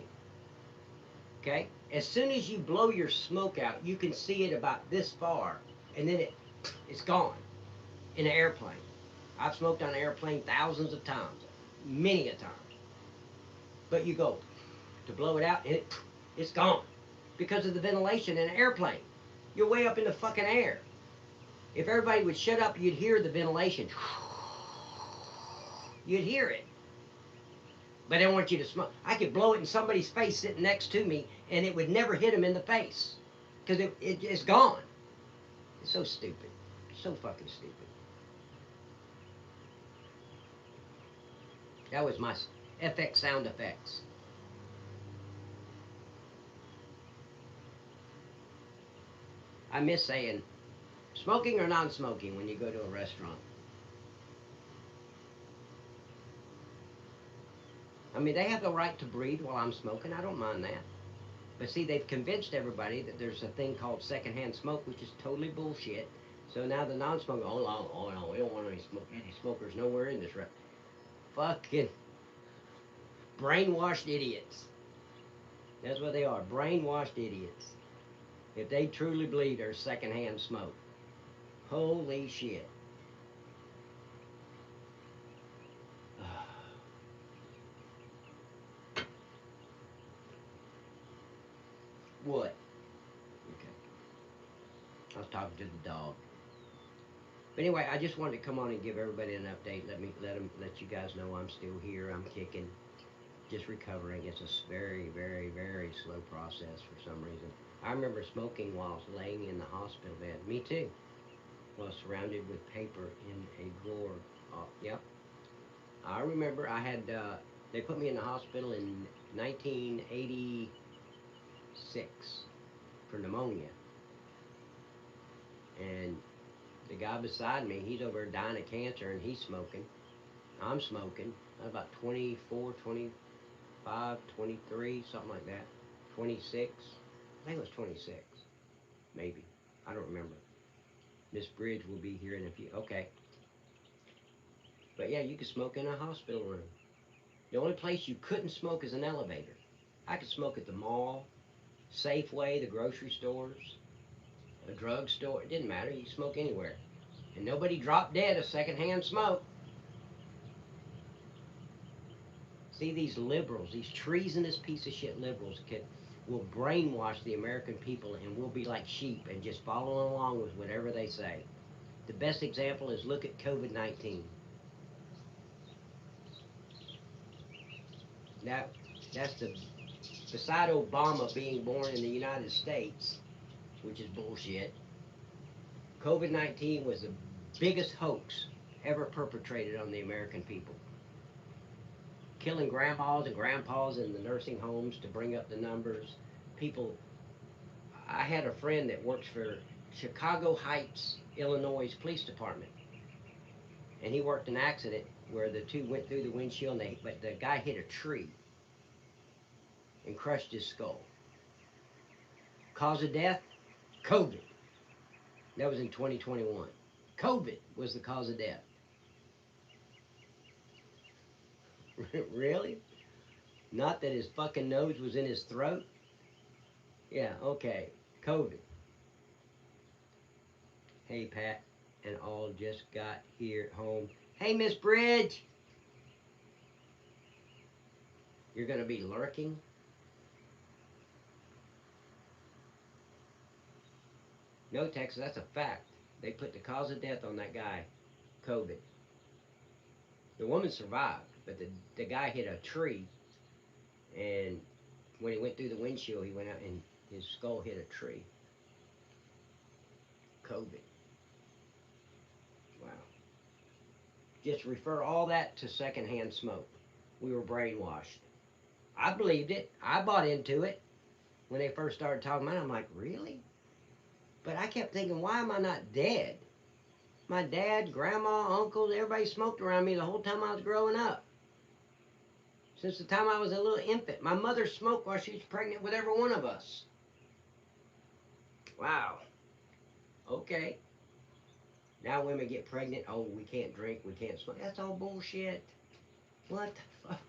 Okay? As soon as you blow your smoke out, you can see it about this far, and then it's gone in an airplane. I've smoked on an airplane thousands of times, many a time. But you go to blow it out, and it's gone because of the ventilation in an airplane. You're way up in the fucking air. If everybody would shut up, you'd hear the ventilation. You'd hear it. But they want you to smoke. I could blow it in somebody's face sitting next to me, and it would never hit them in the face because it's gone. It's so stupid. So fucking stupid. That was my FX sound effects. I miss saying smoking or non-smoking when you go to a restaurant. I mean, they have the right to breathe while I'm smoking. I don't mind that. But see, they've convinced everybody that there's a thing called secondhand smoke, which is totally bullshit. So now the non-smoker, oh no, we don't want any smokers nowhere in this. Fucking brainwashed idiots. That's what they are, brainwashed idiots. If they truly believe there's secondhand smoke, holy shit. What? Okay, I was talking to the dog. But anyway, I just wanted to come on and give everybody an update. Let you guys know I'm still here. I'm kicking, just recovering. It's a very, very, very slow process for some reason. I remember smoking while I was laying in the hospital bed. Me too. While surrounded with paper in a drawer. Yep. I remember I had. They put me in the hospital in 1986 for pneumonia, and the guy beside me, he's over dying of cancer, and he's smoking. I'm smoking. I was about 24, 25, 23, something like that. 26. I think it was 26. Maybe. I don't remember. Miss Bridge will be here in a few. Okay. But yeah, you could smoke in a hospital room. The only place you couldn't smoke is an elevator. I could smoke at the mall, Safeway, the grocery stores, a drugstore. It didn't matter. You could smoke anywhere. And nobody dropped dead of secondhand smoke. See, these liberals, these treasonous piece of shit liberals will brainwash the American people, and we'll be like sheep and just follow along with whatever they say. The best example is look at COVID-19. That, that's beside Obama being born in the United States, which is bullshit, COVID-19 was the biggest hoax ever perpetrated on the American people. Killing grandmas and grandpas in the nursing homes to bring up the numbers. People, I had a friend that works for Chicago Heights, Illinois Police Department, and he worked an accident where the two went through the windshield, but the guy hit a tree and crushed his skull. Cause of death? COVID. That was in 2021. COVID was the cause of death. Really? Not that his fucking nose was in his throat? Yeah, okay. COVID. Hey, Pat and all just got here at home. Hey, Miss Bridge! You're going to be lurking? No, Texas, that's a fact. They put the cause of death on that guy, COVID. The woman survived, but the guy hit a tree, and when he went through the windshield, he went out and his skull hit a tree. COVID. Wow. Just refer all that to secondhand smoke. We were brainwashed. I believed it. I bought into it when they first started talking about it. I'm like, really? But I kept thinking, why am I not dead? My dad, grandma, uncles, everybody smoked around me the whole time I was growing up. Since the time I was a little infant. My mother smoked while she was pregnant with every one of us. Wow. Okay. Now women get pregnant. Oh, we can't drink. We can't smoke. That's all bullshit. What the fuck?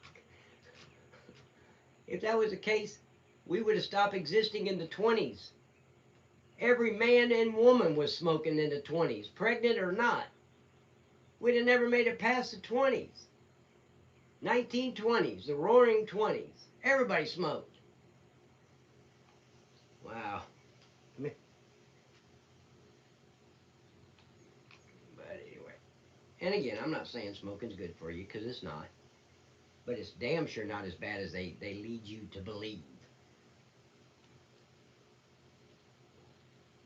If that was the case, we would have stopped existing in the 20s. Every man and woman was smoking in the 20s, pregnant or not. We'd have never made it past the 20s. 1920s, the roaring 20s. Everybody smoked. Wow. But anyway. And again, I'm not saying smoking's good for you, because it's not. But it's damn sure not as bad as they lead you to believe.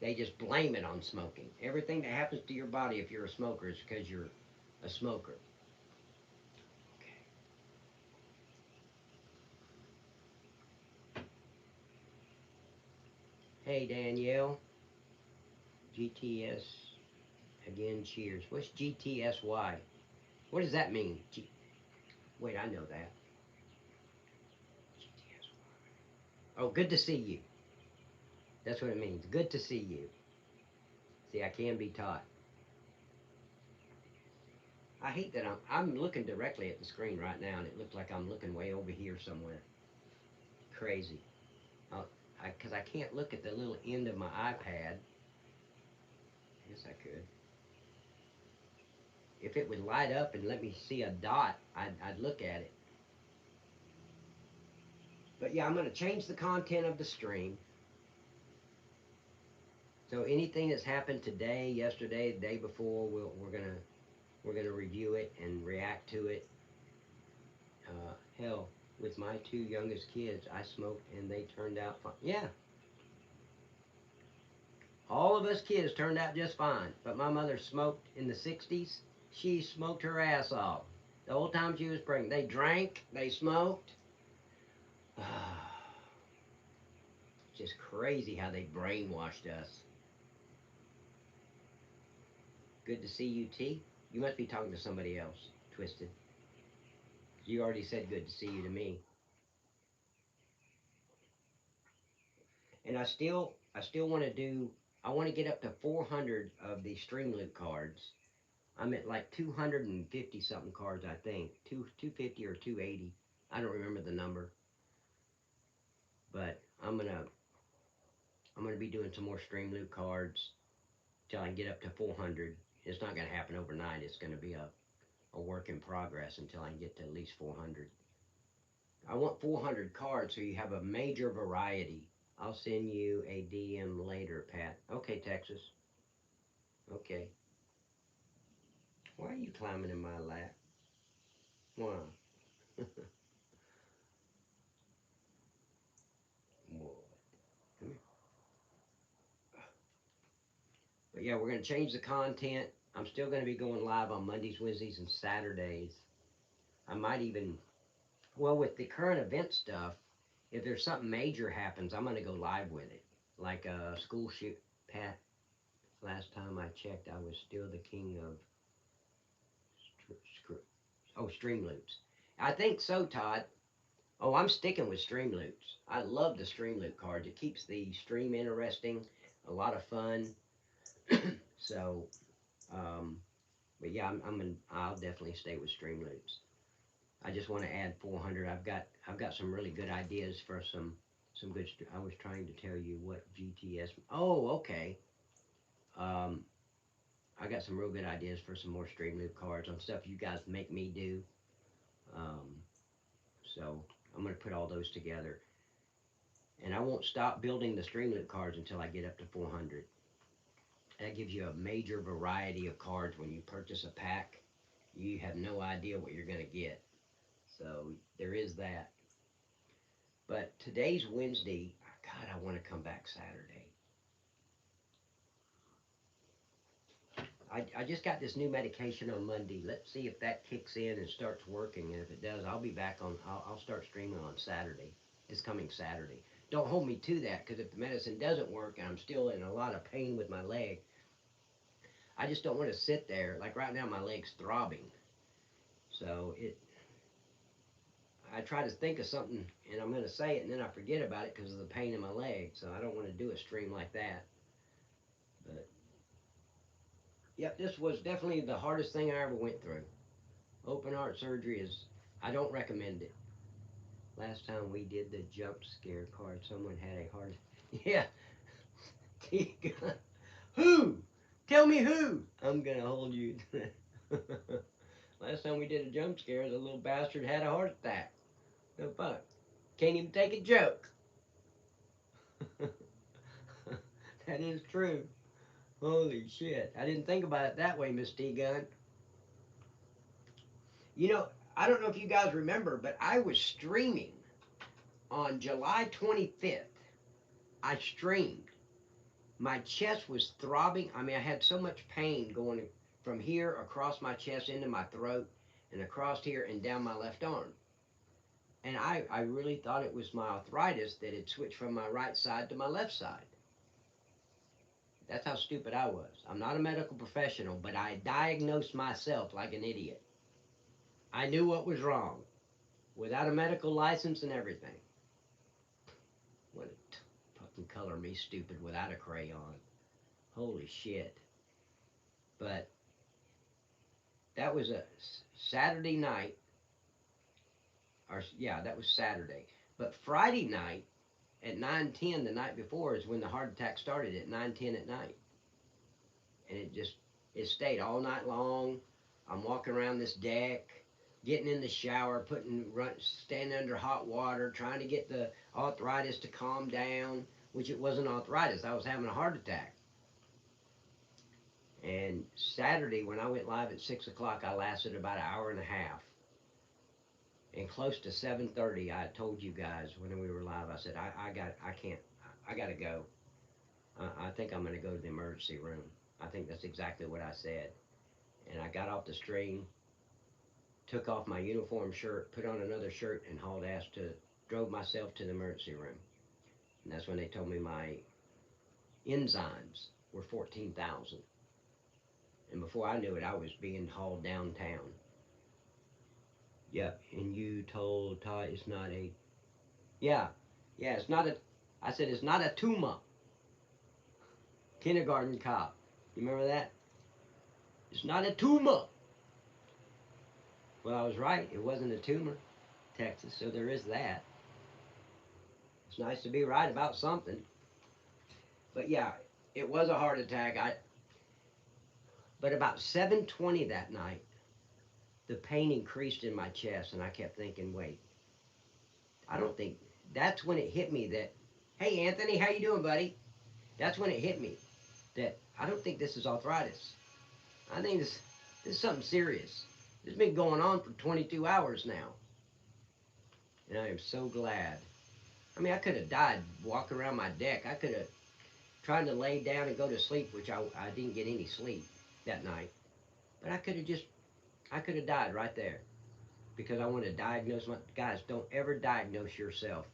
They just blame it on smoking. Everything that happens to your body if you're a smoker is because you're a smoker. Okay. Hey, Danielle. GTS. Again, cheers. What's GTSY? What does that mean? Wait, I know that. GTSY. Oh, good to see you. That's what it means. Good to see you. See, I can be taught. I hate that I'm looking directly at the screen right now, and it looks like I'm looking way over here somewhere. Crazy. Because I can't look at the little end of my iPad. I guess I could. If it would light up and let me see a dot, I'd look at it. But yeah, I'm going to change the content of the stream. So anything that's happened today, yesterday, the day before, we're gonna review it and react to it. Hell, with my two youngest kids, I smoked and they turned out fine. Yeah, all of us kids turned out just fine. But my mother smoked in the '60s. She smoked her ass off. The whole time she was pregnant, they drank, they smoked. Just crazy how they brainwashed us. Good to see you, T. You must be talking to somebody else, Twisted. You already said good to see you to me. And I still want to do. I want to get up to 400 of the string loop cards. I'm at like 250 something cards, I think. 250 or 280. I don't remember the number, but I'm gonna be doing some more string loop cards till I get up to 400. It's not gonna happen overnight. It's gonna be a work in progress until I get to at least 400. I want 400 cards so you have a major variety. I'll send you a DM later, Pat. Okay, Texas. Okay. Why are you climbing in my lap? Why? What? Come here. But yeah, we're going to change the content. I'm still going to be going live on Mondays, Wednesdays, and Saturdays. I might even, well, with the current event stuff, if there's something major happens, I'm going to go live with it. Like a school shoot. Pat, last time I checked, I was still the king of stream loops. I think so, Todd. Oh, I'm sticking with stream loops. I love the stream loop cards. It keeps the stream interesting, a lot of fun. So, um, but yeah, I'll definitely stay with stream loops. I just want to add 400. I've got some really good ideas for some good. I was trying to tell you what GTS. Oh, okay. Um, I got some real good ideas for some more stream loop cards on stuff you guys make me do. Um, so I'm gonna put all those together, and I won't stop building the stream loop cards until I get up to 400. That gives you a major variety of cards when you purchase a pack. You have no idea what you're gonna get. So there is that. But today's Wednesday. God, I want to come back Saturday. I just got this new medication on Monday. Let's see if that kicks in and starts working. And if it does, I'll be back on. I'll start streaming on Saturday, this coming Saturday. Don't hold me to that because if the medicine doesn't work and I'm still in a lot of pain with my leg, I just don't want to sit there. Like right now, my leg's throbbing. So I try to think of something and I'm going to say it and then I forget about it because of the pain in my leg. So I don't want to do a stream like that. But yep, this was definitely the hardest thing I ever went through. Open heart surgery is, I don't recommend it. Last time we did the jump scare card, someone had a heart. Yeah, who? Tell me who? I'm gonna hold you. Last time we did a jump scare, the little bastard had a heart attack. No fuck. Can't even take a joke. That is true. Holy shit. I didn't think about it that way, Miss T Gun. You know, I don't know if you guys remember, but I was streaming on July 25th. I streamed. My chest was throbbing. I mean, I had so much pain going from here across my chest into my throat and across here and down my left arm. And I really thought it was my arthritis that had switched from my right side to my left side. That's how stupid I was. I'm not a medical professional, but I diagnosed myself like an idiot. I knew what was wrong without a medical license and everything. What fucking color me stupid without a crayon. Holy shit. But that was a Saturday night, or yeah, that was Saturday. But Friday night at 9:10 the night before is when the heart attack started at 9:10 at night, and it stayed all night long. I'm walking around this deck, getting in the shower, standing under hot water, trying to get the arthritis to calm down, which it wasn't arthritis. I was having a heart attack. And Saturday, when I went live at 6 o'clock, I lasted about an hour and a half. And close to 7:30, I told you guys when we were live. I said, I gotta go. I think I'm gonna go to the emergency room. I think that's exactly what I said. And I got off the string, took off my uniform shirt, put on another shirt, and drove myself to the emergency room. And that's when they told me my enzymes were 14,000. And before I knew it, I was being hauled downtown. Yep. And you told Todd it's not a. Yeah. Yeah. It's not a. I said it's not a tumor. Kindergarten cop. You remember that? It's not a tumor. Well, I was right. It wasn't a tumor, Texas. So there is that. It's nice to be right about something. But yeah, it was a heart attack. But about 7:20 that night, the pain increased in my chest, and I kept thinking, wait, I don't think. That's when it hit me that, hey Anthony, how you doing, buddy? That's when it hit me that I don't think this is arthritis. I think this is something serious. It's been going on for 22 hours now, and I am so glad. I mean, I could have died walking around my deck. I could have tried to lay down and go to sleep, which I didn't get any sleep that night. But I could have died right there because I want to diagnose my guys. Don't ever diagnose yourself.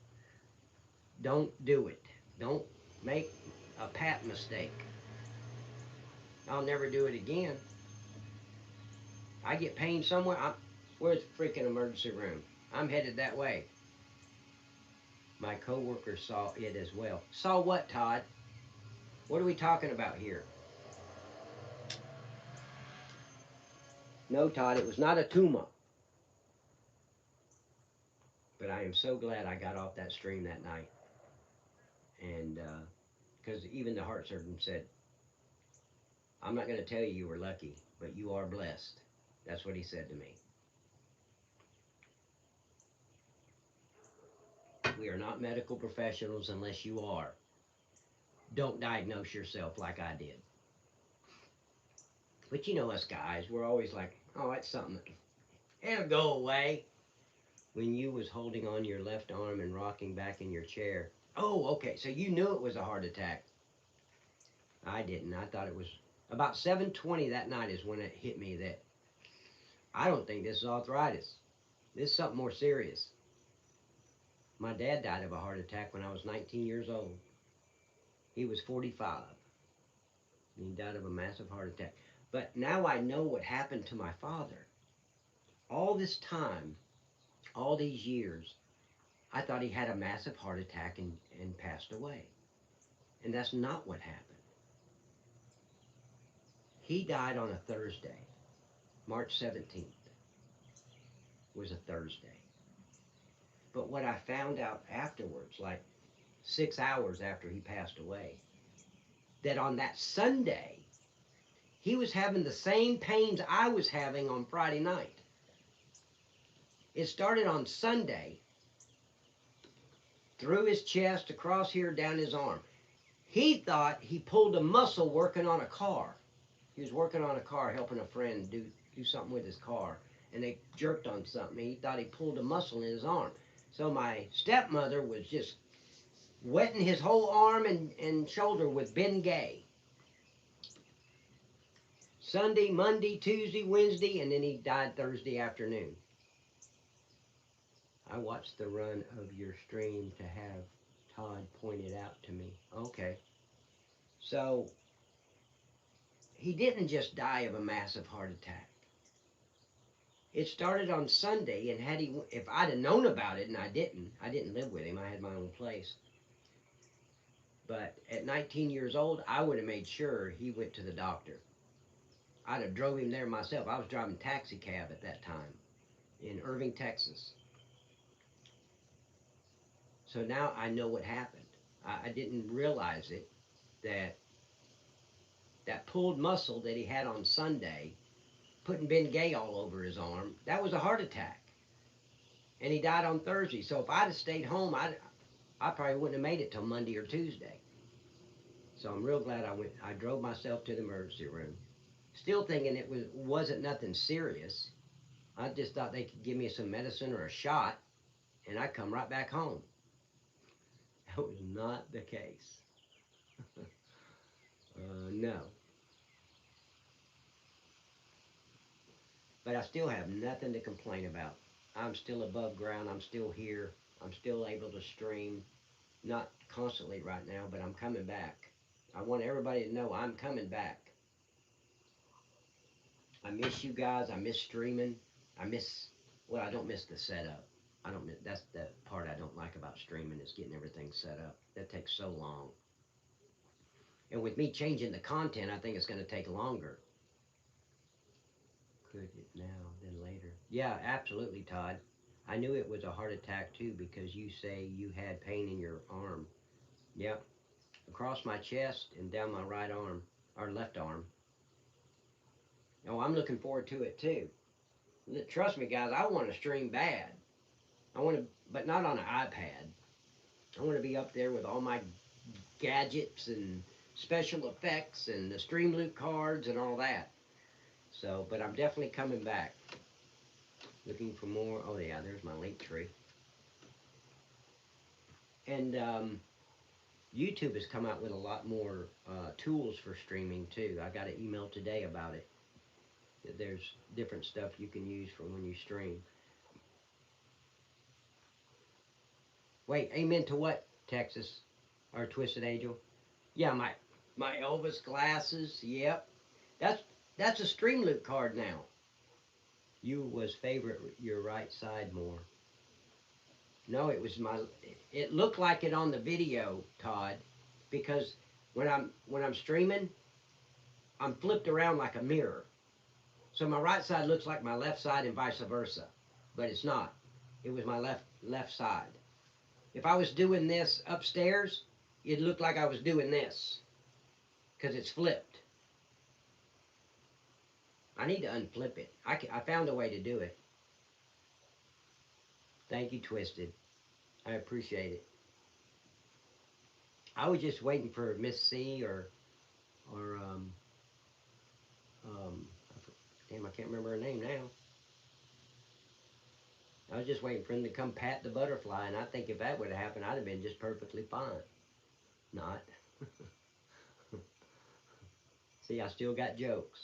Don't do it. Don't make a pat mistake. I'll never do it again. I get pain somewhere. Where's the freaking emergency room? I'm headed that way. My coworker saw it as well. Saw what, Todd? What are we talking about here? No, Todd, it was not a tumor. But I am so glad I got off that stream that night. And because even the heart surgeon said, I'm not going to tell you you were lucky, but you are blessed. That's what he said to me. We are not medical professionals unless you are. Don't diagnose yourself like I did. But you know us guys, we're always like, oh, that's something. It'll go away. When you was holding on your left arm and rocking back in your chair. Oh, okay. So you knew it was a heart attack. I didn't. I thought it was about 7:20 that night is when it hit me that I don't think this is arthritis. This is something more serious. My dad died of a heart attack when I was 19 years old. He was 45. And he died of a massive heart attack. But now I know what happened to my father. All this time, all these years, I thought he had a massive heart attack and passed away. And that's not what happened. He died on a Thursday. March 17th was a Thursday. But what I found out afterwards, like 6 hours after he passed away, that on that Sunday, he was having the same pains I was having on Friday night. It started on Sunday, through his chest, across here, down his arm. He thought he pulled a muscle working on a car. He was working on a car, helping a friend do something with his car, and they jerked on something. He thought he pulled a muscle in his arm. So my stepmother was just wetting his whole arm and shoulder with Bengay. Sunday, Monday, Tuesday, Wednesday, and then he died Thursday afternoon. I watched the run of your stream to have Todd pointed out to me. Okay. So he didn't just die of a massive heart attack. It started on Sunday, and if I'd have known about it, and I didn't live with him, I had my own place. But at 19 years old, I would have made sure he went to the doctor. I'd have drove him there myself. I was driving taxi cab at that time in Irving, Texas. So now I know what happened. I didn't realize it, that that pulled muscle that he had on Sunday, putting Ben Gay all over his arm, that was a heart attack. And he died on Thursday. So if I'd have stayed home, I probably wouldn't have made it till Monday or Tuesday. So I'm real glad I went. I drove myself to the emergency room, still thinking wasn't nothing serious. I just thought they could give me some medicine or a shot, and I'd come right back home. That was not the case. No, but I still have nothing to complain about. I'm still above ground. I'm still here. I'm still able to stream. Not constantly right now, but I'm coming back. I want everybody to know I'm coming back. I miss you guys. I miss streaming. I miss, well, I don't miss the setup. I don't miss, that's the part I don't like about streaming, is getting everything set up. That takes so long. And with me changing the content, I think it's going to take longer. Could it now, then later? Yeah, absolutely, Todd. I knew it was a heart attack too, because you say you had pain in your arm. Yep, across my chest and down my right arm, or left arm. Oh, I'm looking forward to it too. Trust me, guys, I want to stream bad. I want to, but not on an iPad. I want to be up there with all my gadgets and special effects and the Streamloop cards and all that. So, but I'm definitely coming back. Looking for more. Oh yeah, there's my link tree. And YouTube has come out with a lot more tools for streaming too. I got an email today about it. There's different stuff you can use for when you stream. Wait, amen to what, Texas? Or Twisted Angel? Yeah, my Elvis glasses. Yep, that's that's a Streamloop card now. You was favorite your right side more. No, it was my. It looked like it on the video, Todd, because when I'm streaming, I'm flipped around like a mirror. So my right side looks like my left side and vice versa, but it's not. It was my left side. If I was doing this upstairs, it looked like I was doing this because it's flipped. I need to unflip it. I found a way to do it. Thank you, Twisted. I appreciate it. I was just waiting for Miss C or um, damn, I can't remember her name now. I was just waiting for him to come pat the butterfly, and I think if that would have happened, I'd have been just perfectly fine. Not. See, I still got jokes.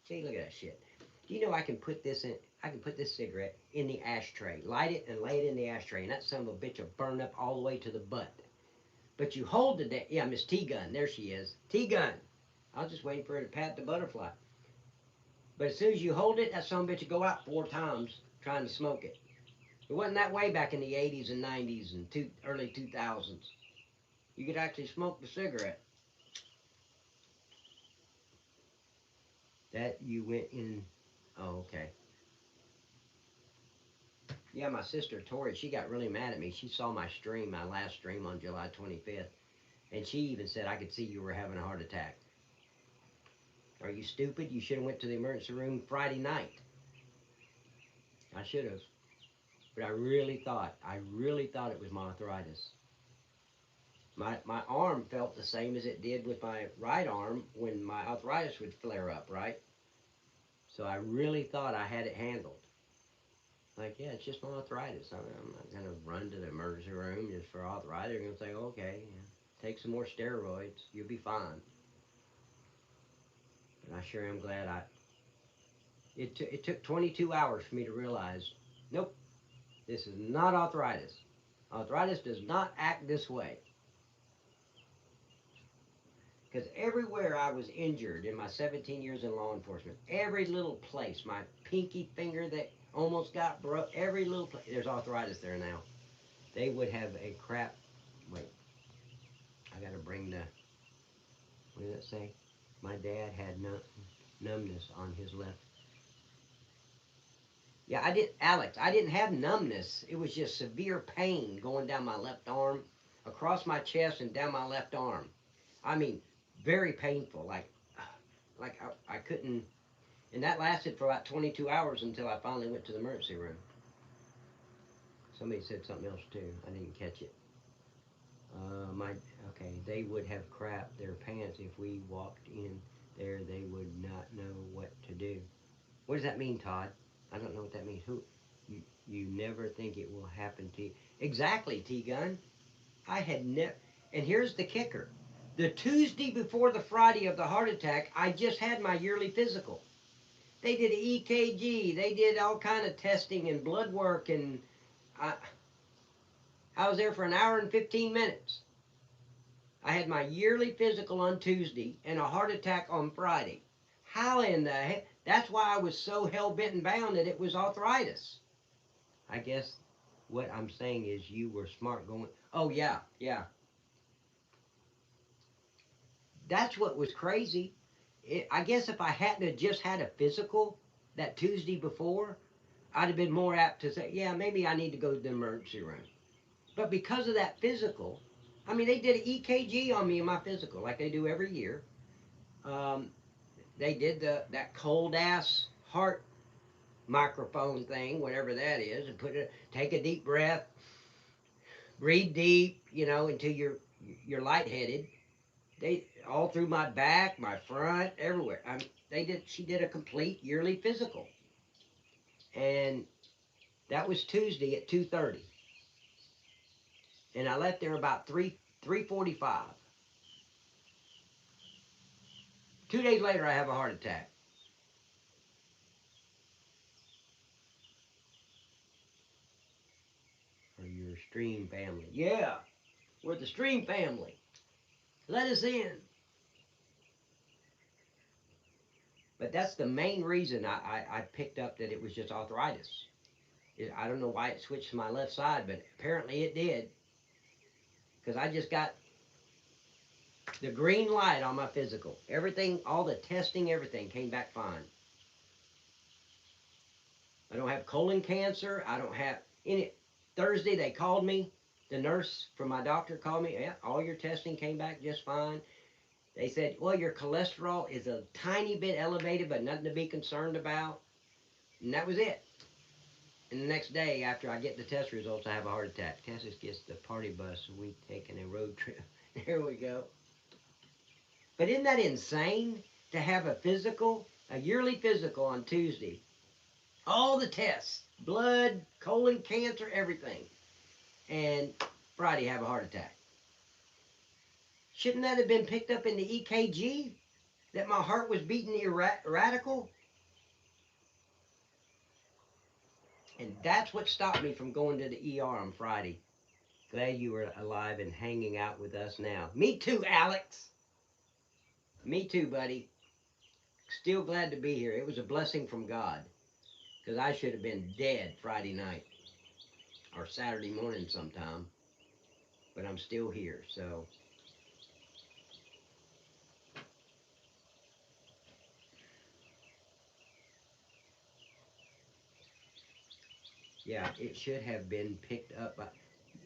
See, look at that shit. Do you know I can put this in? I can put this cigarette in the ashtray, light it, and lay it in the ashtray, and that son of a bitch will burn up all the way to the butt. But you hold the yeah, Miss T Gun, there she is. T Gun. I was just waiting for her to pat the butterfly. But as soon as you hold it, that son of a bitch will go out 4 times trying to smoke it. It wasn't that way back in the 80s and 90s and early 2000s. You could actually smoke the cigarette. That you went in. Oh, okay. Yeah, my sister Tori, she got really mad at me. She saw my stream, my last stream on July 25th, and she even said I could see you were having a heart attack. Are you stupid? You should have went to the emergency room Friday night. I should have, but I really thought it was my arthritis. My arm felt the same as it did with my right arm when my arthritis would flare up, right? So I really thought I had it handled. Like, yeah, it's just my arthritis. I'm not going to run to the emergency room just for arthritis. They're going to say, okay, yeah, take some more steroids. You'll be fine. And I sure am glad it took 22 hours for me to realize, nope, this is not arthritis. Arthritis does not act this way. Because everywhere I was injured in my 17 years in law enforcement, every little place, my pinky finger that almost got broke, every little place, there's arthritis there now. They would have a crap Wait, I gotta bring the, what did it say? My dad had numbness on his left. Yeah, Alex, I didn't have numbness. It was just severe pain going down my left arm, across my chest and down my left arm. I mean, very painful. Like I couldn't, and that lasted for about 22 hours until I finally went to the emergency room. Somebody said something else too. I didn't catch it. My okay, they would have crapped their pants if we walked in there. They would not know what to do. What does that mean, Todd? I don't know what that means. You never think it will happen to you? Exactly, T Gun. I had never. And here's the kicker: the Tuesday before the Friday of the heart attack, I just had my yearly physical. They did an EKG. They did all kind of testing and blood work, and I I was there for an hour and 15 minutes. I had my yearly physical on Tuesday and a heart attack on Friday. How in the heck? That's why I was so hell bent and bound that it was arthritis. I guess what I'm saying is you were smart going. Oh yeah, yeah. That's what was crazy. I guess if I hadn't have just had a physical that Tuesday before, I'd have been more apt to say, yeah, maybe I need to go to the emergency room. But because of that physical, I mean, they did an EKG on me in my physical, like they do every year. Um, they did that cold ass heart microphone thing, whatever that is, and take a deep breath, breathe deep, until you're lightheaded. They all through my back, my front, everywhere. She did a complete yearly physical, and that was Tuesday at 2:30, and I left there about 3:45. 2 days later, I have a heart attack. Or your stream family, yeah, we're the stream family. Let us in. But that's the main reason I picked up that it was just arthritis. I don't know why it switched to my left side, but apparently it did. Because I just got the green light on my physical. Everything, all the testing, everything came back fine. I don't have colon cancer. I don't have any. Thursday they called me. The nurse from my doctor called me. Yeah, all your testing came back just fine. They said, well, your cholesterol is a tiny bit elevated, but nothing to be concerned about. And that was it. And the next day, after I get the test results, I have a heart attack. Texas gets the party bus. We taking a road trip. There we go. But isn't that insane to have a yearly physical on Tuesday? All the tests, blood, colon cancer, everything. And Friday have a heart attack. Shouldn't that have been picked up in the EKG? That my heart was beating erratical? And that's what stopped me from going to the ER on Friday. Glad you were alive and hanging out with us now. Me too, Alex. Me too, buddy. Still glad to be here. It was a blessing from God. Because I should have been dead Friday night or Saturday morning sometime. But I'm still here. So, yeah, it should have been picked up by.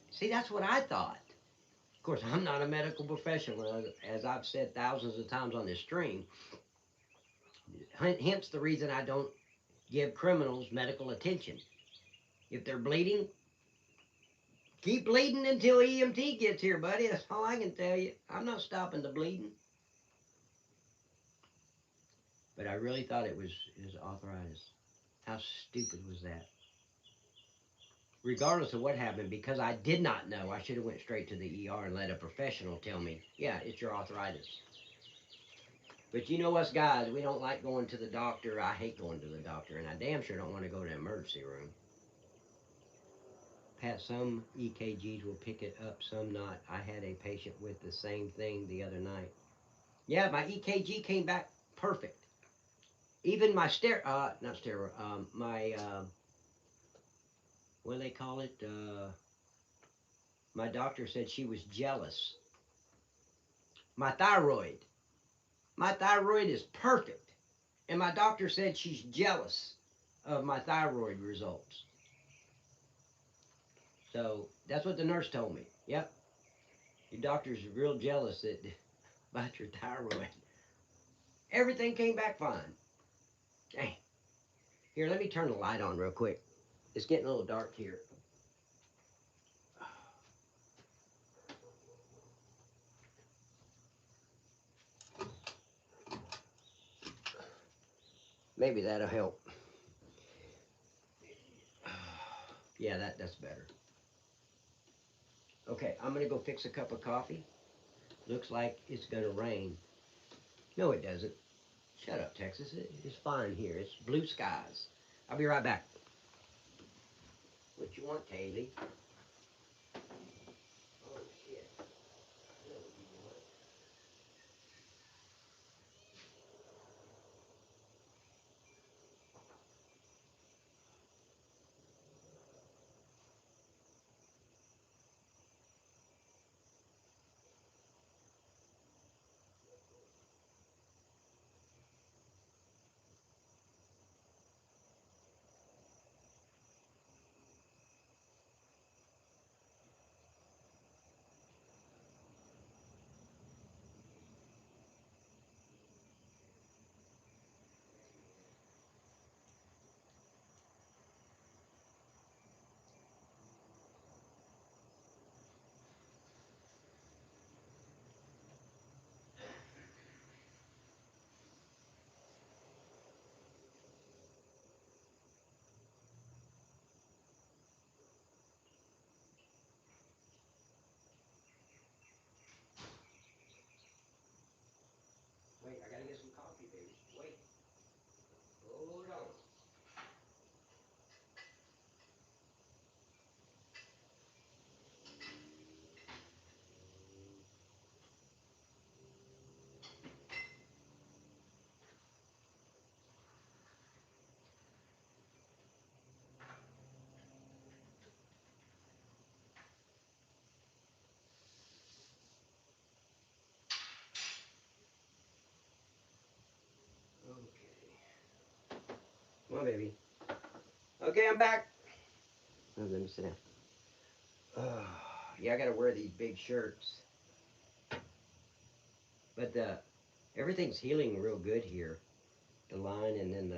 See, that's what I thought. Of course, I'm not a medical professional, as I've said thousands of times on this stream. Hence the reason I don't give criminals medical attention. If they're bleeding, keep bleeding until EMT gets here, buddy. That's all I can tell you. I'm not stopping the bleeding. But I really thought it was arthritis. How stupid was that? Regardless of what happened, because I did not know, I should have went straight to the ER and let a professional tell me, yeah, it's your arthritis. But you know us guys, we don't like going to the doctor. I hate going to the doctor, and I damn sure don't want to go to the emergency room. Pat, some EKGs will pick it up, some not. I had a patient with the same thing the other night. Yeah, my EKG came back perfect. Even my not stereo, my, what do they call it? My doctor said she was jealous. My thyroid. My thyroid is perfect. And my doctor said she's jealous of my thyroid results. So that's what the nurse told me. Yep, your doctor's real jealous about your thyroid. Everything came back fine. Hey, here, let me turn the light on real quick. It's getting a little dark here. Maybe that'll help. Yeah, that's better. Okay, I'm gonna go fix a cup of coffee. Looks like it's gonna rain. No, it doesn't. Shut up, Texas. It's fine here. It's blue skies. I'll be right back. What you want, Kaylee? Oh, shit. I know what you want. Wait, I gotta get some coffee, baby. Wait. Hold on. Okay. Come on, baby. Okay, I'm back. Oh, let me sit down. Yeah, I gotta wear these big shirts. But everything's healing real good here. The line and then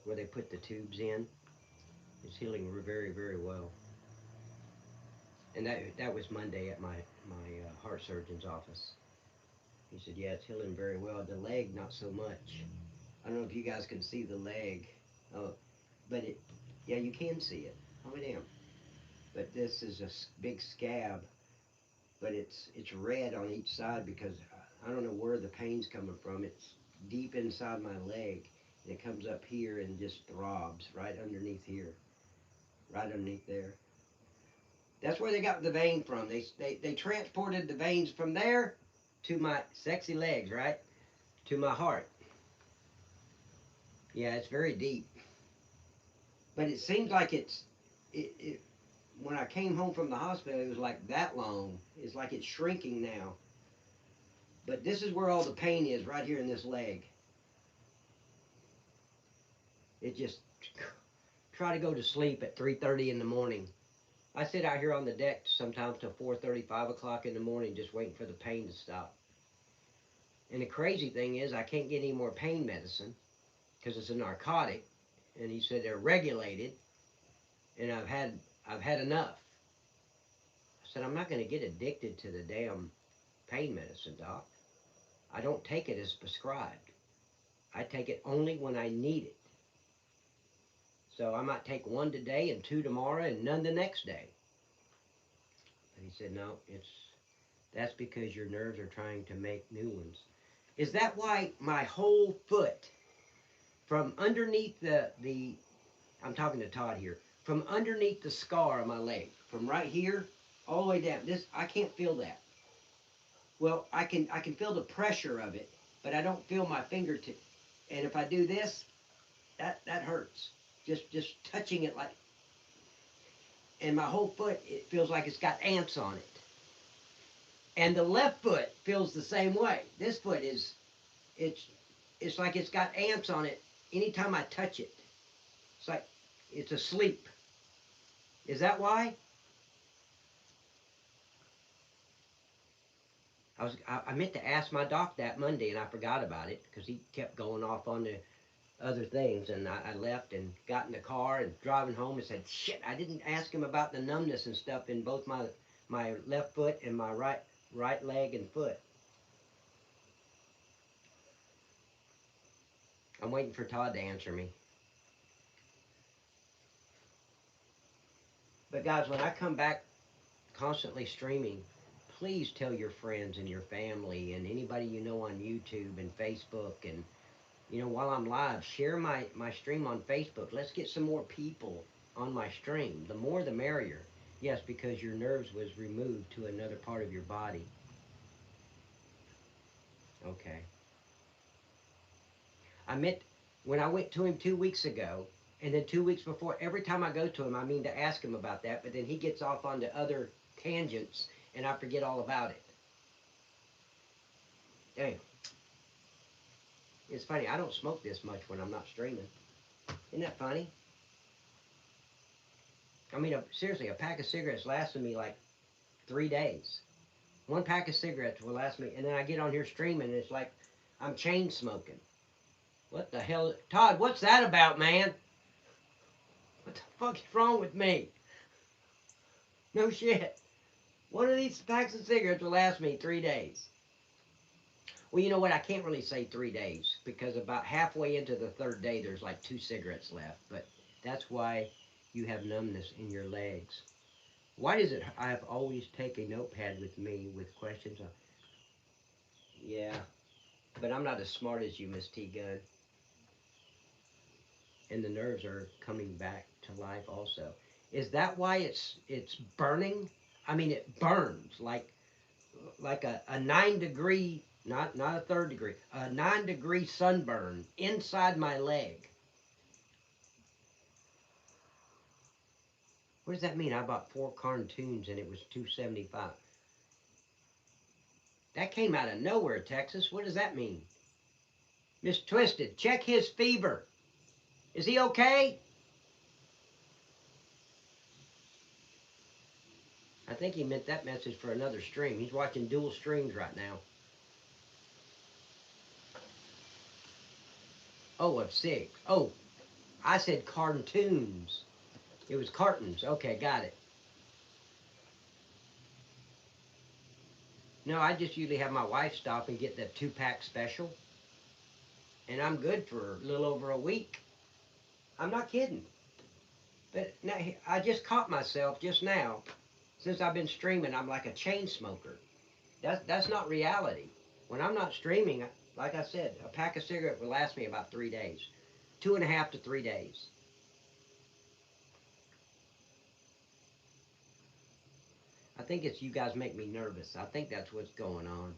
where they put the tubes in is healing very, very well. And that was Monday at my heart surgeon's office. He said, yeah, it's healing very well. The leg, not so much. I don't know if you guys can see the leg, but yeah, you can see it. Oh damn! But this is a big scab, but it's red on each side because I don't know where the pain's coming from. It's deep inside my leg. And it comes up here and just throbs right underneath here, right underneath there. That's where they got the vein from. They transported the veins from there to my sexy legs, right? To my heart. Yeah, it's very deep. But it seems like it when I came home from the hospital, it was like that long. It's like it's shrinking now. But this is where all the pain is, right here in this leg. It just try to go to sleep at 3:30 in the morning. I sit out here on the deck sometimes till 4:30, 5 o'clock in the morning, just waiting for the pain to stop. And the crazy thing is, I can't get any more pain medicine because it's a narcotic. And he said they're regulated, and I've had enough. I said I'm not going to get addicted to the damn pain medicine, doc. I don't take it as prescribed. I take it only when I need it. So I might take one today and two tomorrow and none the next day. And he said, no, that's because your nerves are trying to make new ones. Is that why my whole foot, from underneath the I'm talking to Todd here, from underneath the scar on my leg, from right here all the way down, this I can't feel that. Well, I can feel the pressure of it, but I don't feel my fingertip. And if I do this, that hurts. Just touching it like, and my whole foot, it feels like it's got ants on it. And the left foot feels the same way. This foot is, it's, it's like it's got ants on it anytime I touch it. It's like it's asleep. Is that why? I meant to ask my doc that Monday and I forgot about it because he kept going off on the other things, and I left and got in the car and driving home and said, shit, I didn't ask him about the numbness and stuff in both my left foot and my right leg and foot. I'm waiting for Todd to answer me. But guys, when I come back constantly streaming, please tell your friends and your family and anybody you know on YouTube and Facebook, and while I'm live, share my stream on Facebook. Let's get some more people on my stream. The more the merrier. Yes, because your nerves was removed to another part of your body. Okay. I meant when I went to him 2 weeks ago, and then 2 weeks before, every time I go to him, I mean to ask him about that, but then he gets off onto other tangents, and I forget all about it. Damn. It's funny, I don't smoke this much when I'm not streaming. Isn't that funny? I mean, seriously, a pack of cigarettes lasted me like 3 days. One pack of cigarettes will last me, and then I get on here streaming, and it's like I'm chain smoking. What the hell? Todd, what's that about, man? What the fuck is wrong with me? No shit. One of these packs of cigarettes will last me 3 days. Well, you know what? I can't really say 3 days because about halfway into the third day, there's like 2 cigarettes left. But that's why you have numbness in your legs. Why does it? I have always take a notepad with me with questions. Yeah, but I'm not as smart as you, Miss T Gun. And the nerves are coming back to life also. Is that why it's burning? I mean, it burns like a 9 degree, not a third degree, a 9 degree sunburn inside my leg. What does that mean? I bought 4 cartoons and it was $2.75. That came out of nowhere, Texas. What does that mean? Miss Twisted, check his fever. Is he okay? I think he meant that message for another stream. He's watching dual streams right now. Oh, of 6. Oh, I said cartoons. It was cartons. Okay, got it. No, I just usually have my wife stop and get the 2-pack special. And I'm good for a little over a week. I'm not kidding. But now, I just caught myself just now. Since I've been streaming, I'm like a chain smoker. That's not reality. When I'm not streaming, like I said, a pack of cigarettes will last me about 3 days. 2.5 to 3 days. I think it's you guys make me nervous. I think that's what's going on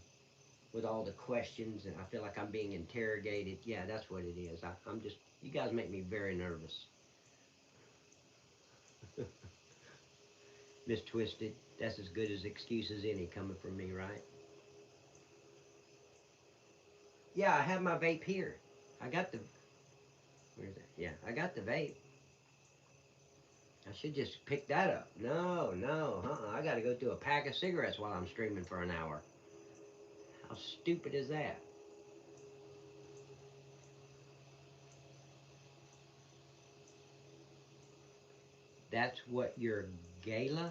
with all the questions, and I feel like I'm being interrogated. Yeah, that's what it is. I'm just, you guys make me very nervous. Miss Twisted, that's as good as excuse as any coming from me, right? Yeah, I have my vape here. I got the, where's that? Yeah, I got the vape. I should just pick that up. No, I gotta go through a pack of cigarettes while I'm streaming for an hour. How stupid is that? That's what your gala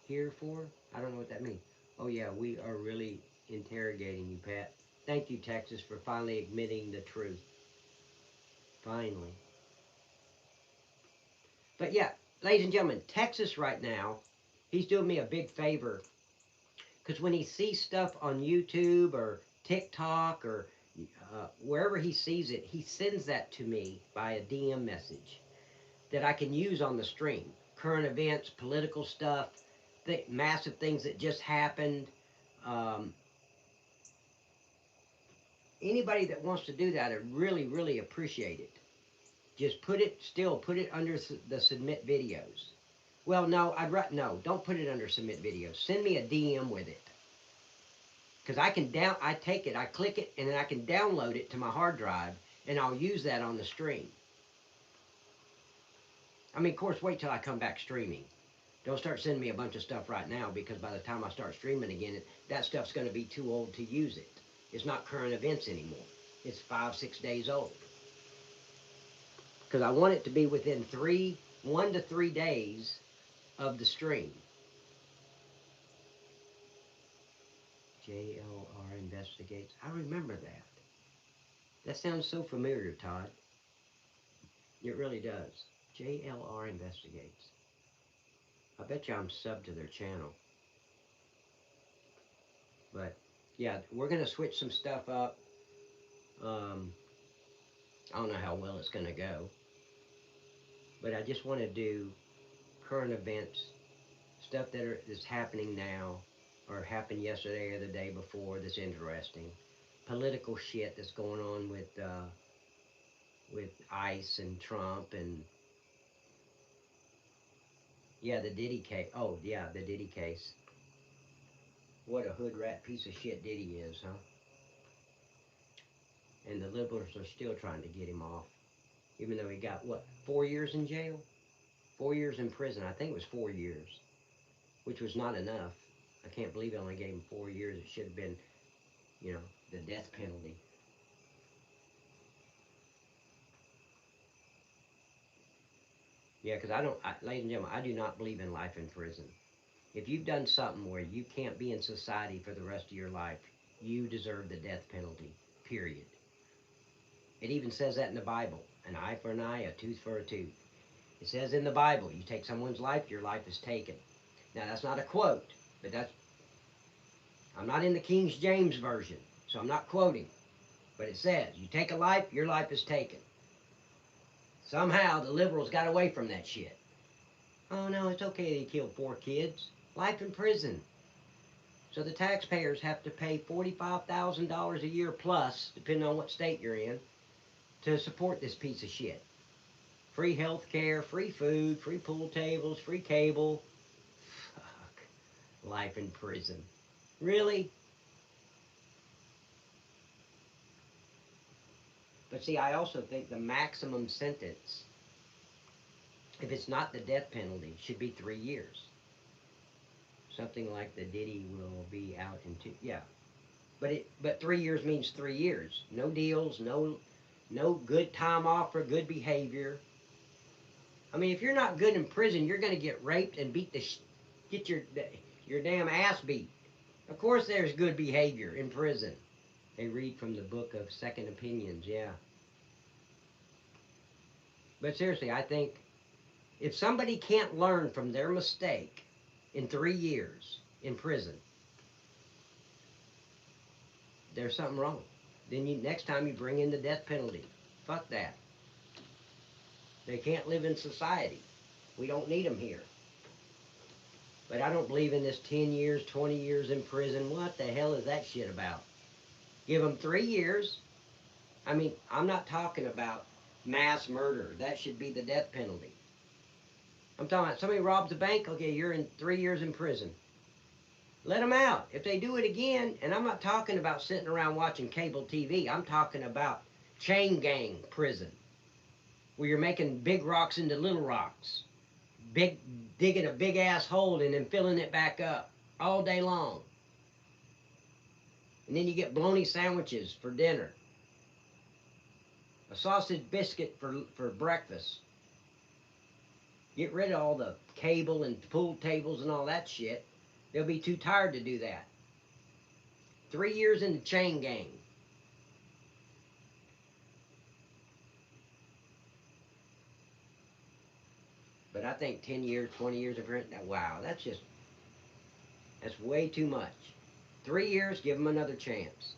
here for? I don't know what that means. Oh yeah, we are really interrogating you, Pat. Thank you, Texas, for finally admitting the truth. Finally. But yeah, ladies and gentlemen, Texas right now, he's doing me a big favor because when he sees stuff on YouTube or TikTok or wherever he sees it, he sends that to me by a DM message that I can use on the stream. Current events, political stuff, massive things that just happened. Um, Anybody that wants to do that, I really, really appreciate it. Just put it under the submit videos. Well, no, no, don't put it under submit videos. Send me a DM with it. Because I take it, I click it, and then I can download it to my hard drive, and I'll use that on the stream. I mean, of course, wait till I come back streaming. Don't start sending me a bunch of stuff right now, because by the time I start streaming again, that stuff's going to be too old to use it. It's not current events anymore. It's 5-6 days old. Because I want it to be within 1 to 3 days of the stream. JLR investigates. I remember that. That sounds so familiar, Todd. It really does. JLR investigates. I bet you I'm subbed to their channel. But yeah, we're gonna switch some stuff up. I don't know how well it's gonna go, but I just want to do current events, stuff that's happening now, or happened yesterday or the day before that's interesting. Political shit that's going on with ICE and Trump and yeah, the Diddy case. Oh yeah, the Diddy case. What a hood rat piece of shit Diddy is, huh? And the liberals are still trying to get him off, even though he got what, 4 years in jail, 4 years in prison. I think it was 4 years, which was not enough. I can't believe they only gave him 4 years. It should have been, you know, the death penalty. Yeah, because ladies and gentlemen, I do not believe in life in prison. If you've done something where you can't be in society for the rest of your life, you deserve the death penalty, period. It even says that in the Bible, an eye for an eye, a tooth for a tooth. It says in the Bible, you take someone's life, your life is taken. Now, that's not a quote, but I'm not in the King James Version, so I'm not quoting. But it says, you take a life, your life is taken. Somehow, the liberals got away from that shit. Oh, no, it's okay they killed 4 kids. Life in prison. So the taxpayers have to pay $45,000 a year plus, depending on what state you're in, to support this piece of shit. Free health care, free food, free pool tables, free cable. Fuck. Life in prison. Really? But see, I also think the maximum sentence, if it's not the death penalty, should be 3 years. Something like the Diddy will be out in yeah. But 3 years means 3 years. No deals, no good time off for good behavior. I mean, if you're not good in prison, you're going to get raped and get your damn ass beat. Of course, there's good behavior in prison. They read from the book of Second Opinions, yeah. But seriously, I think if somebody can't learn from their mistake in 3 years in prison, there's something wrong. Then next time you bring in the death penalty. Fuck that. They can't live in society. We don't need them here. But I don't believe in this 10 years, 20 years in prison. What the hell is that shit about? Give them 3 years. I mean, I'm not talking about mass murder. That should be the death penalty. I'm talking about somebody robs a bank. Okay, you're in 3 years in prison. Let them out. If they do it again, and I'm not talking about sitting around watching cable TV. I'm talking about chain gang prison, where you're making big rocks into little rocks, digging a big ass hole and then filling it back up all day long. And then you get bologna sandwiches for dinner, a sausage biscuit for breakfast. Get rid of all the cable and pool tables and all that shit. They'll be too tired to do that. 3 years in the chain gang. But I think 10 years, 20 years of prison, wow, that's way too much. 3 years, give them another chance.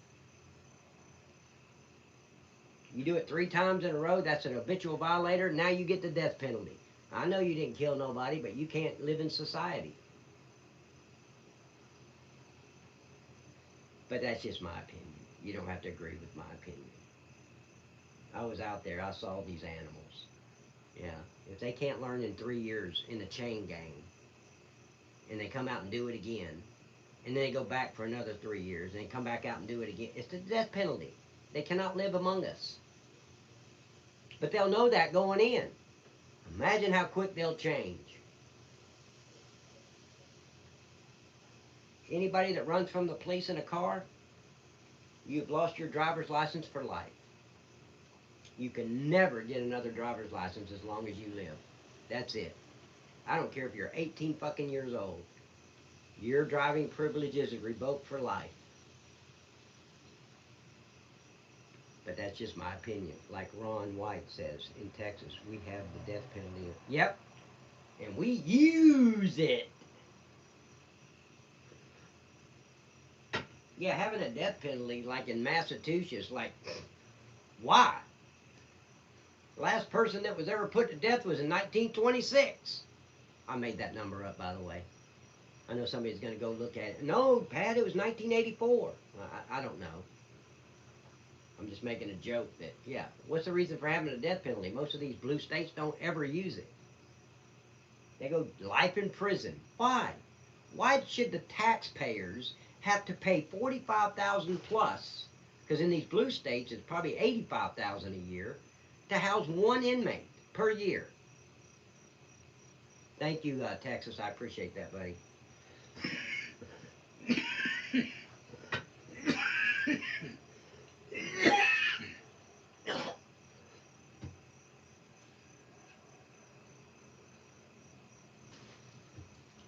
You do it 3 times in a row, that's an habitual violator. Now you get the death penalty. I know you didn't kill nobody, but you can't live in society. But that's just my opinion. You don't have to agree with my opinion. I was out there, I saw these animals. Yeah, if they can't learn in 3 years in the chain gang, and they come out and do it again, and then they go back for another 3 years, and then come back out and do it again. It's the death penalty. They cannot live among us. But they'll know that going in. Imagine how quick they'll change. Anybody that runs from the police in a car, you've lost your driver's license for life. You can never get another driver's license as long as you live. That's it. I don't care if you're 18 fucking years old. Your driving privileges are revoked for life. But that's just my opinion. Like Ron White says, in Texas, we have the death penalty. Yep. And we use it. Yeah, having a death penalty like in Massachusetts, like, why? The last person that was ever put to death was in 1926. I made that number up, by the way. I know somebody's going to go look at it. No, Pat, it was 1984. I don't know. I'm just making a joke that, yeah, what's the reason for having a death penalty? Most of these blue states don't ever use it. They go life in prison. Why? Why should the taxpayers have to pay $45,000 plus, because in these blue states it's probably $85,000 a year, to house one inmate per year? Thank you, Texas. I appreciate that, buddy.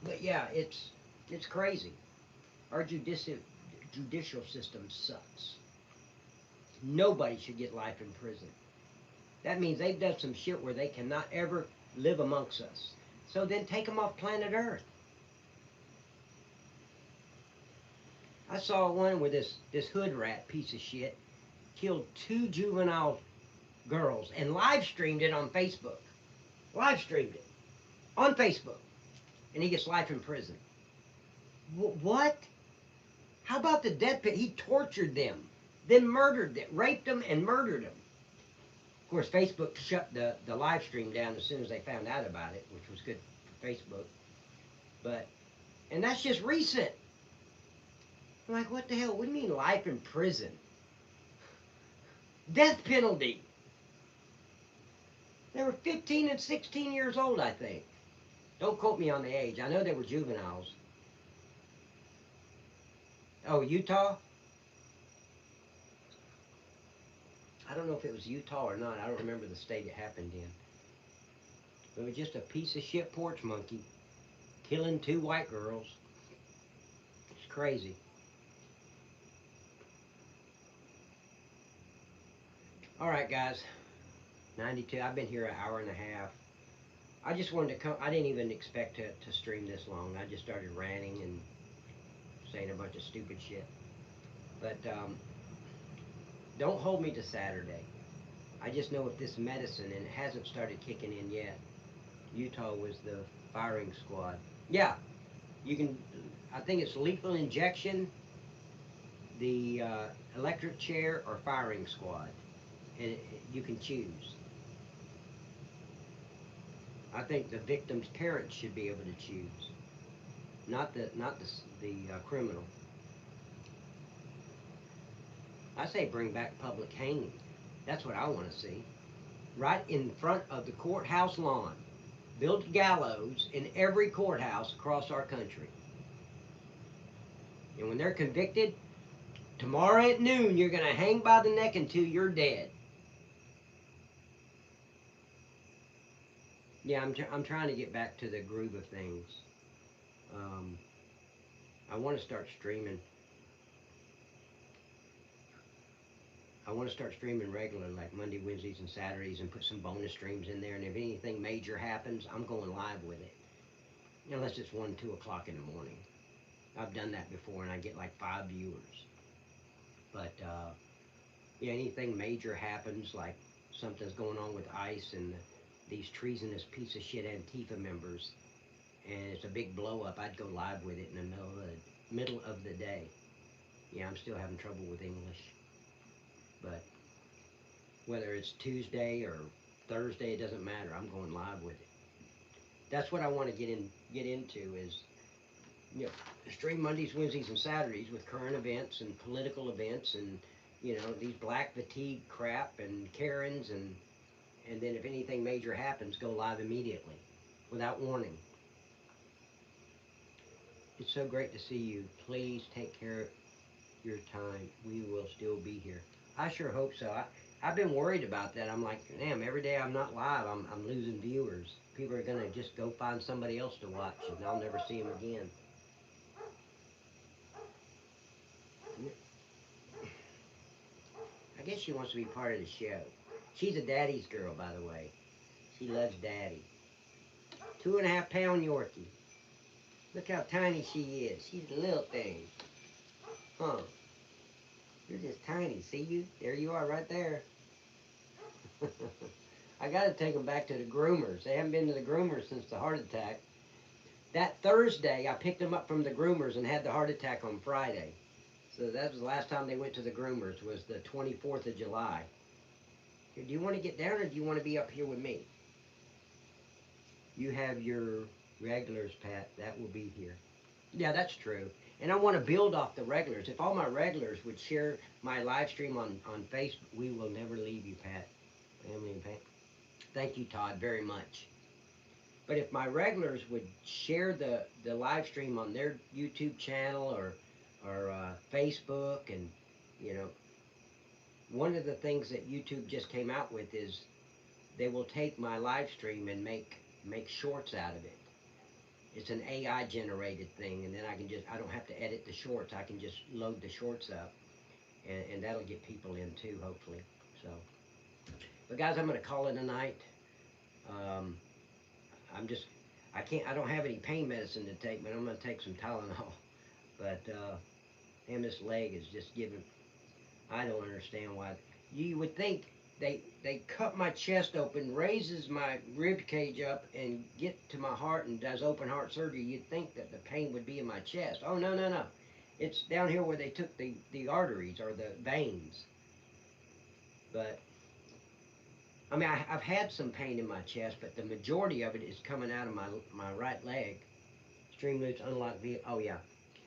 But yeah, it's crazy. Our judicial system sucks. Nobody should get life in prison. That means they've done some shit where they cannot ever live amongst us. So then take them off planet Earth. I saw one where this hood rat piece of shit killed 2 juvenile girls and live streamed it on Facebook. Live streamed it on Facebook. And he gets life in prison. What? How about the death penalty? He tortured them, then murdered them, raped them and murdered them. Of course, Facebook shut the live stream down as soon as they found out about it, which was good for Facebook. But, and that's just recent. I'm like, what the hell? What do you mean life in prison? Death penalty. They were 15 and 16 years old, I think. Don't quote me on the age. I know they were juveniles. Oh, Utah? I don't know if it was Utah or not. I don't remember the state it happened in. It was just a piece of shit porch monkey killing 2 white girls. It's crazy. Alright, guys. 92. I've been here an hour and a half. I just wanted to come. I didn't even expect to stream this long. I just started ranting and saying a bunch of stupid shit. But don't hold me to Saturday. I just know if this medicine, and it hasn't started kicking in yet. Utah was the firing squad. Yeah, you can, I think it's lethal injection, the electric chair, or firing squad. And you can choose. I think the victim's parents should be able to choose, not the criminal. I say bring back public hanging. That's what I want to see. Right in front of the courthouse lawn. Build gallows in every courthouse across our country. And when they're convicted, tomorrow at noon, you're going to hang by the neck until you're dead. Yeah, I'm trying to get back to the groove of things. I want to start streaming. I want to start streaming regularly, like Monday, Wednesdays, and Saturdays, and put some bonus streams in there. And if anything major happens, I'm going live with it. Unless it's 1, 2 o'clock in the morning. I've done that before, and I get like 5 viewers. But, yeah, anything major happens, like something's going on with ICE and these treasonous piece of shit Antifa members, and it's a big blow up, I'd go live with it in the middle of the day. Yeah, I'm still having trouble with English, but whether it's Tuesday or Thursday, it doesn't matter. I'm going live with it. That's what I want to get into, is you know, stream Mondays, Wednesdays, and Saturdays with current events and political events and, you know, these black fatigue crap and Karens and then if anything major happens, go live immediately without warning. It's so great to see you. Please take care of your time. We will still be here. I sure hope so. I've been worried about that. I'm like, damn, every day I'm not live, I'm losing viewers. People are going to just go find somebody else to watch and I'll never see them again. I guess she wants to be part of the show. She's a daddy's girl, by the way. She loves daddy. 2.5 pound Yorkie. Look how tiny she is. She's a little thing. Huh. You're just tiny. See you? There you are right there. I got to take them back to the groomers. They haven't been to the groomers since the heart attack. That Thursday, I picked them up from the groomers and had the heart attack on Friday. So that was the last time they went to the groomers, was the 24th of July. Here, do you want to get down or do you want to be up here with me? You have your regulars, Pat. That will be here. Yeah, that's true. And I want to build off the regulars. If all my regulars would share my live stream on Facebook, we will never leave you, Pat. Family and Pat. Thank you, Todd, very much. But if my regulars would share the live stream on their YouTube channel or Facebook, and you know, one of the things that YouTube just came out with is they will take my live stream and make shorts out of it. It's an AI generated thing, and then I don't have to edit the shorts. I can just load the shorts up, and that'll get people in too, hopefully. So, but guys, I'm gonna call it a night. Um, I'm just, I don't have any pain medicine to take, but I'm gonna take some Tylenol. But damn, this leg is just giving. I don't understand why. You would think they cut my chest open, raises my rib cage up, and get to my heart and does open heart surgery. You'd think that the pain would be in my chest. Oh no no no, it's down here where they took the arteries or the veins. But I mean, I've had some pain in my chest, but the majority of it is coming out of my right leg. Streamloots unlock the. Oh yeah.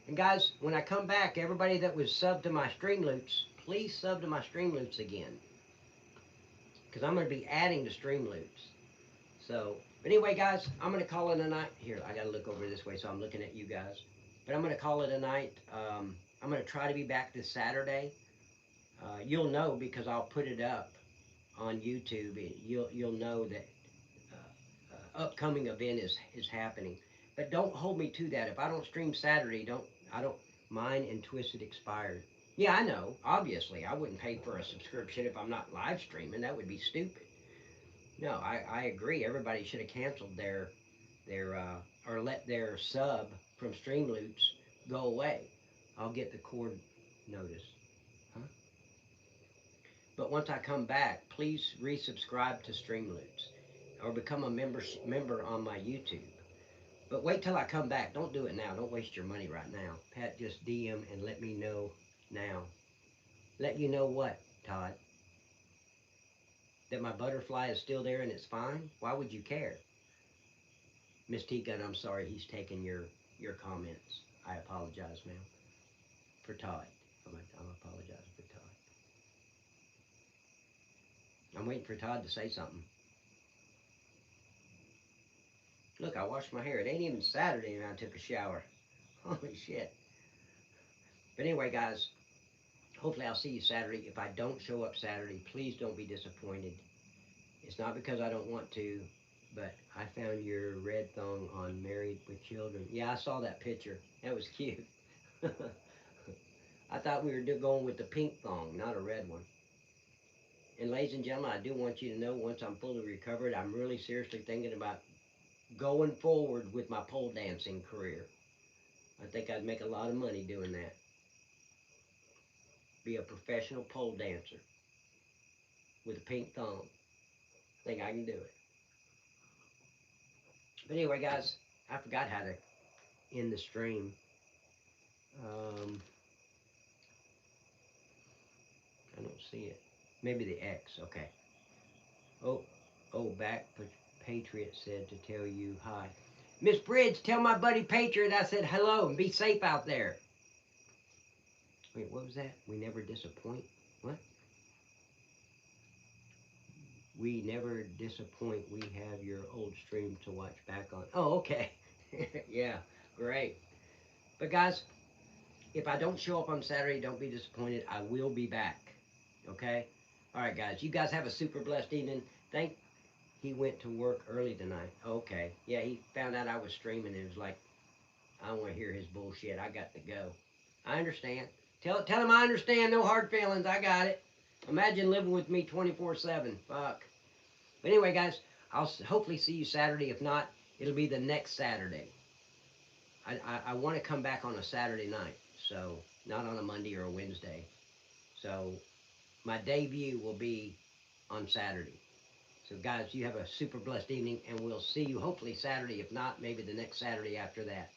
And guys, when I come back, everybody that was subbed to my Streamloots, please sub to my Streamloots again, because I'm going to be adding to Streamloots. So, but anyway, guys, I'm going to call it a night. Here, I got to look over this way, so I'm looking at you guys. But I'm going to call it a night. I'm going to try to be back this Saturday. You'll know because I'll put it up on YouTube. You'll know that upcoming event is happening. But don't hold me to that. If I don't stream Saturday, I don't. Mine and Twisted expired. Yeah, I know. Obviously, I wouldn't pay for a subscription if I'm not live streaming. That would be stupid. No, I agree. Everybody should have canceled their or let their sub from Streamloots go away. I'll get the cord notice. Huh? But once I come back, please resubscribe to Streamloots or become a member on my YouTube. But wait till I come back. Don't do it now. Don't waste your money right now. Pat, just DM and let me know now. Let you know what, Todd? That my butterfly is still there and it's fine? Why would you care? Miss T Gun, I'm sorry he's taken your comments. I apologize, ma'am. For Todd. I'm apologizing for Todd. I'm waiting for Todd to say something. Look, I washed my hair. It ain't even Saturday and I took a shower. Holy shit. But anyway, guys, hopefully I'll see you Saturday. If I don't show up Saturday, please don't be disappointed. It's not because I don't want to, but I found your red thong on Married with Children. Yeah, I saw that picture. That was cute. I thought we were going with the pink thong, not a red one. And ladies and gentlemen, I do want you to know, once I'm fully recovered, I'm really seriously thinking about going forward with my pole dancing career. I think I'd make a lot of money doing that. Be a professional pole dancer with a pink thong. I think I can do it. But anyway, guys, I forgot how to end the stream. I don't see it. Maybe the X. Okay. Oh, back Patriot said to tell you hi. Miss Bridge, tell my buddy Patriot I said hello and be safe out there. Wait, what was that? We never disappoint. What? We never disappoint. We have your old stream to watch back on. Oh, okay. Yeah, great. But guys, if I don't show up on Saturday, don't be disappointed. I will be back. Okay? All right, guys. You guys have a super blessed evening. He went to work early tonight. Okay. Yeah, he found out I was streaming and was like, I don't want to hear his bullshit. I got to go. I understand. Tell him I understand. No hard feelings. I got it. Imagine living with me 24/7. Fuck. But anyway, guys, I'll hopefully see you Saturday. If not, it'll be the next Saturday. I want to come back on a Saturday night, so not on a Monday or a Wednesday. So my debut will be on Saturday. So guys, you have a super blessed evening, and we'll see you hopefully Saturday. If not, maybe the next Saturday after that.